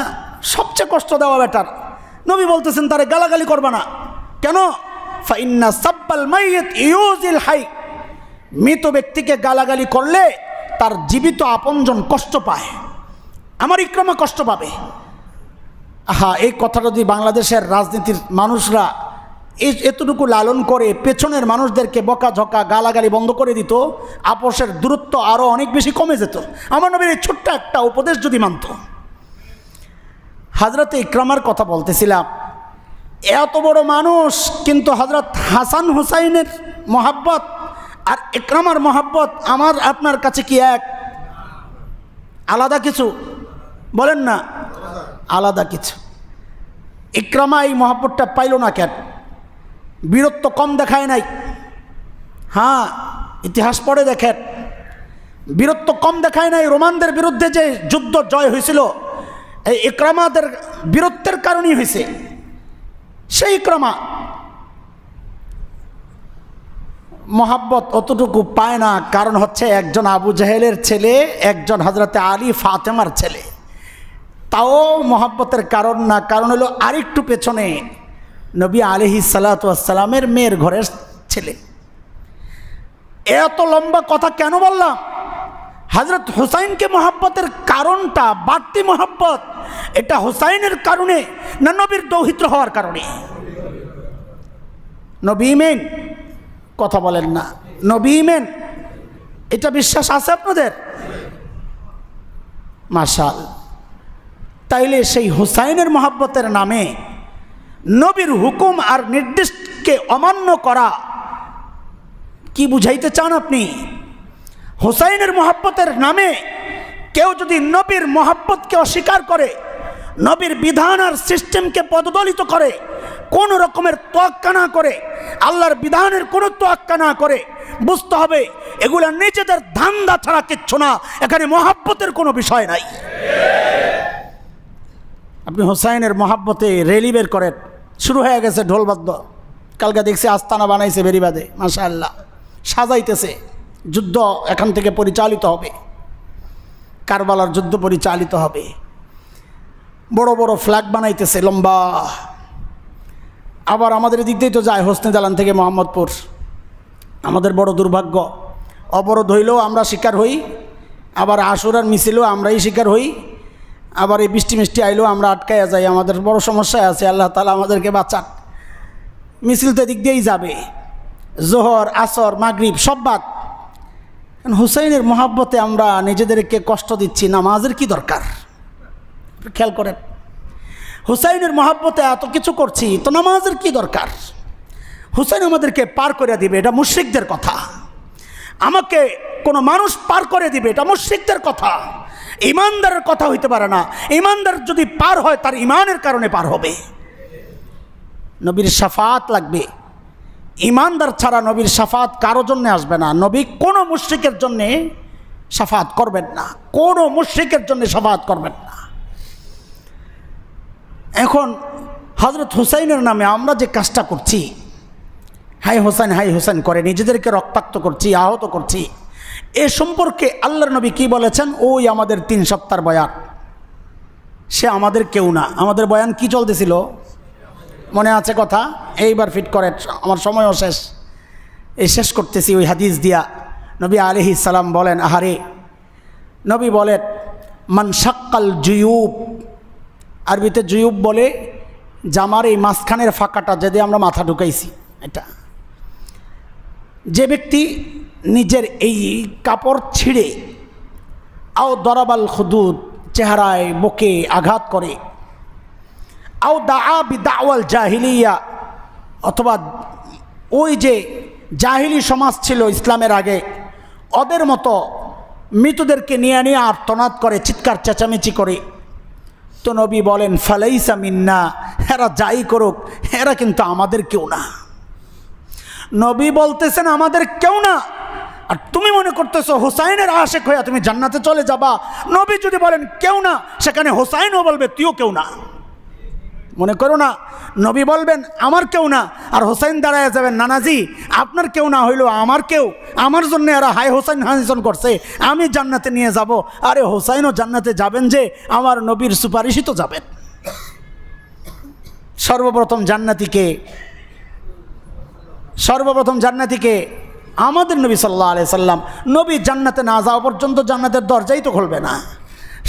সবচেয়ে কষ্ট দেওয়া বেটার। নবী বলতেছেন তারে গালাগালি করবা না। কেন? ফাইন্না সাব্বাল মাইয়িত ইউজিল হাই, মৃত ব্যক্তিকে গালাগালি করলে তার জীবিত আপনজন কষ্ট পায়, আমার ইকরামা কষ্ট পাবে। হ্যাঁ, এই কথা যদি বাংলাদেশের রাজনীতির মানুষরা এতটুকু লালন করে পেছনের মানুষদেরকে বকাঝকা গালাগালি বন্ধ করে দিত, আপোষের দূরত্ব আরও অনেক বেশি কমে যেত। আমার নবীর এই ছোট্ট একটা উপদেশ যদি মানত। হযরত ইকরামার কথা বলতেছিলাম, এত বড় মানুষ, কিন্তু হযরত হাসান হুসাইনের মহাব্বত আর ইকরামার মহাব্বত আমার আপনার কাছে কি এক? আলাদা কিছু? বলেন না, আলাদা কিছু। ইকরামা এই মহাব্বতটা পাইল না কেন? বীরত্ব কম দেখায় নাই। হ্যাঁ, ইতিহাস পড়ে দেখেন, বীরত্ব কম দেখায় নাই। রোমানদের বিরুদ্ধে যে যুদ্ধ জয় হয়েছিল এই ইকরামাদের বীরত্বের কারণেই হয়েছে। সেই ইকরামা মোহাব্বত অতটুকু পায় না, কারণ হচ্ছে একজন আবু জাহেলের ছেলে, একজন হযরতে আলী ফাতেমার ছেলে। তাও মোহাব্বতের কারণ না, কারণ হলো আরেকটু পেছনে নবী আলাইহিস সালাতু ওয়াস সালামের মেয়ের ঘরের ছেলে। এত লম্বা কথা কেন বললাম? হযরত হুসাইনকে মোহাব্বতের কারণটা, বাড়তি মোহাব্বত, এটা হুসাইনের কারণে না নবীর দৌহিত্র হওয়ার কারণে? নবী মেন, কথা বলেন না, নবী মেন, এটা বিশ্বাস আছে আপনাদের? মাশাআল্লাহ। তাইলে সেই হুসাইনের মোহাব্বতের নামে নবীর হুকুম আর নির্দেশকে অমান্য করা কি বুঝাইতে চান আপনি? হুসাইনের মোহাব্বতের নামে কেউ যদি নবীর মোহাব্বতকে অস্বীকার করে, নবীর বিধান আর সিস্টেমকে পদদলিত করে, কোন রকমের তোয়াক্কা না করে, আল্লাহর বিধানের কোনো তোয়াক্কা না করে, বুঝতে হবে এগুলা নিজেদের ধান্দা ছাড়া কিচ্ছু না, এখানে মোহাব্বতের কোনো বিষয় নাই। আপনি হুসাইনের মোহাব্বতে রেলি বের করেন, শুরু হয়ে গেছে ঢোলবাদ্য। কালকে দেখছি আস্তানা বানাইছে বেরিবাদে, মাশাআল্লাহ, সাজাইতেছে। যুদ্ধ এখান থেকে পরিচালিত হবে, কারবালার যুদ্ধ পরিচালিত হবে। বড় বড় ফ্ল্যাগ বানাইতেছে লম্বা। আবার আমাদের দিক দিয়েই তো যায় হোসনে জালান থেকে মোহাম্মদপুর। আমাদের বড় দুর্ভাগ্য, অবরোধ হইলেও আমরা শিকার হই, আবার আশুরার মিছিলেও আমরাই শিকার হই, আবার এই বৃষ্টি মিষ্টি আইলেও আমরা আটকাইয়া যাই। আমাদের বড় সমস্যায় আছে, আল্লাহ তাআলা আমাদেরকে বাঁচান। মিছিল তো দিক দিয়েই যাবে, জোহর আসর মাগরিব সব বাদ। হুসাইনের মোহাব্বতে আমরা নিজেদেরকে কষ্ট দিচ্ছি, নামাজের কি দরকার? খেয়াল করেন, হুসাইনের মোহাব্বতে এত কিছু করছি তো নামাজের কি দরকার? হুসাইন আমাদেরকে পার করে দিবে, এটা মুশরিকদের কথা। আমাকে কোনো মানুষ পার করে দিবে, এটা মুশরিকদের কথা, ইমানদারের কথা হইতে পারে না। ইমানদার যদি পার হয় তার ইমানের কারণে পার হবে। নবীর শাফাত লাগবে, ইমানদার ছাড়া নবীর শাফাত কারো জন্য আসবে না। নবী কোনো মুশরিকের জন্যে শাফাত করবেন না, কোনো মুশরিকের জন্য শাফাত করবেন না। এখন হযরত হুসাইনের নামে আমরা যে কাজটা করছি, হাই হোসেন করে নিজেদেরকে রক্তাক্ত করছি, আহত করছি, এ সম্পর্কে আল্লাহর নবী কি বলেছেন? ওই আমাদের 3 সপ্তাহের বয়ান, সে আমাদের কেউ না। আমাদের বয়ান কি চলতেছিল মনে আছে কথা? এইবার ফিট করে, আমার সময়ও শেষ, এই শেষ করতেছি ওই হাদিস দিয়া। নবী আলাইহিস সালাম বলেন, আহারে, নবী বলেন, মান শাক্কাল জুয়ুব, আরবিতে জুয়ুব বলে জামার এই মাঝখানের ফাঁকাটা যদি আমরা মাথা ঢুকাইছি, এটা যে ব্যক্তি নিজের এই কাপড় ছিঁড়ে, আও দরাবাল খুদুদ, চেহারায় বুকে আঘাত করে, আও দাআ বিদাওয়াল জাহিলিয়া, অথবা ওই যে জাহিলি সমাজ ছিল ইসলামের আগে, ওদের মতো মৃতদেরকে নিয়ে নিয়ে আর্তনাদ করে, চিৎকার চেঁচামেচি করে, তো নবী বলেন ফালাইসা মিন্না, এরা যাই করুক এরা কিন্তু আমাদের কেউ না। নবী বলতেছেন আমাদের কেউ না, আর তুমি মনে করতেছো হুসাইনের আশেক হইয়া তুমি জান্নাতে চলে যাবা। নবী যদি বলেন কেউ না, সেখানে হুসাইনও বলবে তুইও কেউ না। মনে করো না নবী বলবেন আমার কেউ না, আর হোসাইন দাঁড়ায় যাবেন, নানাজি আপনার কেউ না হইলো আমার কেউ, আমার জন্য এরা হাই হোসাইন হানিসন করছে, আমি জান্নাতে নিয়ে যাব। আরে হোসাইনও জান্নাতে যাবেন যে আমার নবীর সুপারিশই তো যাবেন। সর্বপ্রথম জান্নাতিকে আমাদের নবী সাল্লাল্লাহু আলাইহি সাল্লাম। নবী জান্নাতে না যাওয়া পর্যন্ত জান্নাতের দরজাই তো খুলবে না।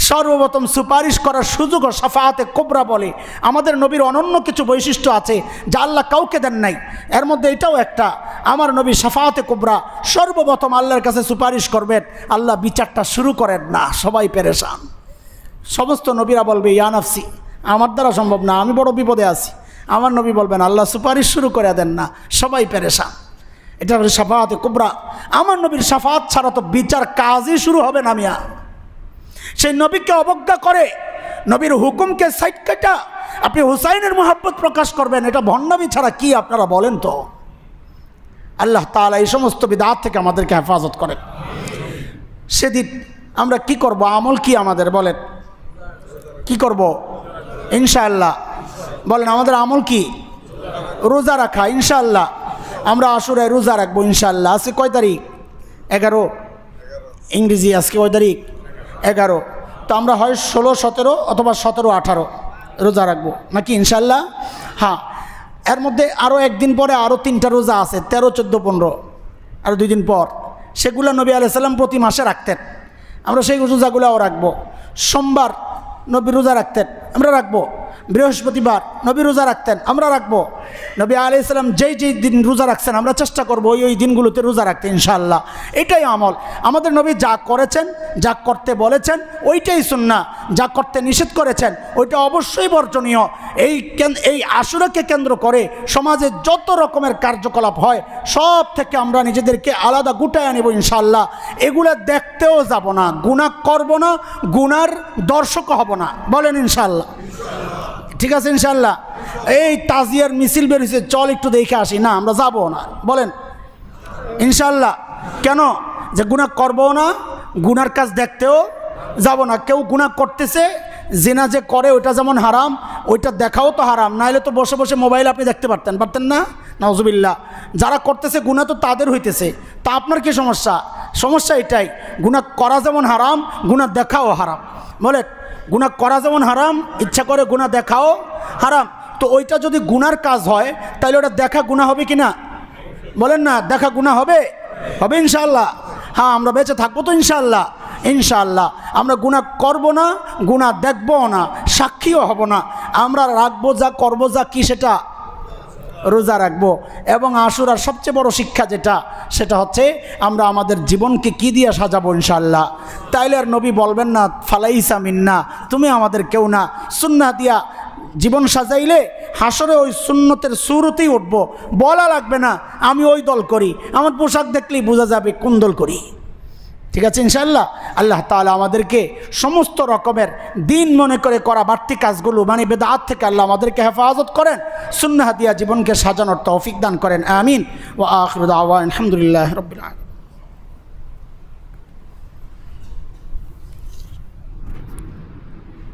সর্বপ্রথম সুপারিশ করার সুযোগ ও শাফাআতে কুবরা বলে আমাদের নবীর অনন্য কিছু বৈশিষ্ট্য আছে যা আল্লাহ কাউকে দেন নাই। এর মধ্যে এটাও একটা, আমার নবী শাফাআতে কুবরা, সর্বপ্রথম আল্লাহর কাছে সুপারিশ করবেন, আল্লাহ বিচারটা শুরু করেন না, সবাই পেরেশান। সমস্ত নবীরা বলবে ইয়া নাফসি, আমার দ্বারা সম্ভব না, আমি বড় বিপদে আছি। আমার নবী বলবেন আল্লাহ সুপারিশ শুরু করে দেন না, সবাই পেরেশান। এটা হচ্ছে শাফাআতে কুবরা। আমার নবীর শাফাআত ছাড়া তো বিচার কাজই শুরু হবে না মিয়া। সেই নবীকে অবজ্ঞা করে, নবীর হুকুমকে সাইড কাটা আপনি হুসাইনের মোহাব্বত প্রকাশ করবেন, এটা ভণ্ডামি ছাড়া কি আপনারা বলেন তো? আল্লাহ তাআলা এই সমস্ত বিদআত থেকে আমাদেরকে হেফাজত করেন। সেদিন আমরা কি করব? আমল কি আমাদের বলেন, কি করব? ইনশাআল্লাহ বলেন, আমাদের আমল কি? রোজা রাখা। ইনশাআল্লাহ আমরা আশুরায় রোজা রাখবো ইনশাআল্লাহ। আজকে কয় তারিখ? 11। ইংরেজি আজকে কয় তারিখ? 11। তো আমরা হয় 16, 17 অথবা 17, 18 রোজা রাখবো নাকি ইনশাআল্লাহ? হ্যাঁ, এর মধ্যে আরও একদিন পরে আরও 3টা রোজা আছে, 13, 14, 15, আরও 2 দিন পর। সেগুলো নবী আলাইহিস সালাম প্রতি মাসে রাখতেন, আমরা সেই রোজাগুলোও রাখবো। সোমবার নবী রোজা রাখতেন, আমরা রাখবো। বৃহস্পতিবার নবী রোজা রাখতেন, আমরা রাখবো। নবী আলাইহিস সালাম যেই দিন রোজা রাখছেন আমরা চেষ্টা করবো ওই দিনগুলোতে রোজা রাখতে ইনশাআল্লাহ। এটাই আমল। আমাদের নবী যা করেছেন, যা করতে বলেছেন ওইটাই সুন্নাহ, যা করতে নিষেধ করেছেন ওইটা অবশ্যই বর্জনীয়। এই আশুরাকে কেন্দ্র করে সমাজে যত রকমের কার্যকলাপ হয় সব থেকে আমরা নিজেদেরকে আলাদা গুটায় নেব ইনশাআল্লাহ। এগুলো দেখতেও যাব না, গুনাহ করব না, গুনার দর্শকও হব না, বলেন ইনশাআল্লাহ। ঠিক আছে ইনশাআল্লাহ। এই তাজিয়ার মিছিল বেরিয়েছে, চল একটু দেখে আসি, না আমরা যাব না, বলেন ইনশাআল্লাহ। কেন? যে গুনাহ করবো না, গুনার কাজ দেখতেও যাব না। কেউ গুনাহ করতেছে, জিনা যে করে ওইটা যেমন হারাম, ওইটা দেখাও তো হারাম, নাহলে তো বসে বসে মোবাইল আপনি দেখতে পারতেন না? নাউজুবিল্লাহ। যারা করতেছে গুনাহ তো তাদের হইতেছে, তা আপনার কি সমস্যা? সমস্যা এটাই, গুনাহ করা যেমন হারাম, গুনাহ দেখাও হারাম। বলে গুনাহ করা যেমন হারাম, ইচ্ছা করে গুনাহ দেখাও হারাম। তো ওইটা যদি গুনার কাজ হয় তাহলে ওটা দেখা গুনাহ হবে কি না? বলেন না, দেখা গুনাহ হবে? হবে ইনশাআল্লাহ। হ্যাঁ, আমরা বেঁচে থাকবো তো ইনশাআল্লাহ। ইনশাআল্লাহ আমরা গুনাহ করব না, গুনাহ দেখবো না, সাক্ষীও হব না। আমরা রাখবো যা, করবো যা, কি সেটা? রোজা রাখবো। এবং আশুরার সবচেয়ে বড় শিক্ষা যেটা, সেটা হচ্ছে আমরা আমাদের জীবনকে কি দিয়ে সাজাবো ইনশাআল্লাহ। তাইলে আর নবী বলবেন না ফালাইসা মিন্না, তুমি আমাদের কেউ না। সুন্নাহ দিয়া জীবন সাজাইলে হাসরে ওই সুন্নতের সুরতেই উঠবো, বলা লাগবে না আমি ওই দল করি, আমার পোশাক দেখলেই বোঝা যাবে কোন দল করি। ঠিক আছে ইনশাআল্লাহ। আল্লাহ তাআলা আমাদেরকে সমস্ত রকমের দিন মনে করে করা বাড়তি কাজগুলো মানে বেদাত থেকে আল্লাহ আমাদেরকে হেফাজত করেন, সুন্নাহ দিয়া জীবনকে সাজানোর তৌফিক দান করেন। আমিন। ওয়া আখিরু দাওয়ানা আলহামদুলিল্লাহি রাব্বিল আলামিন।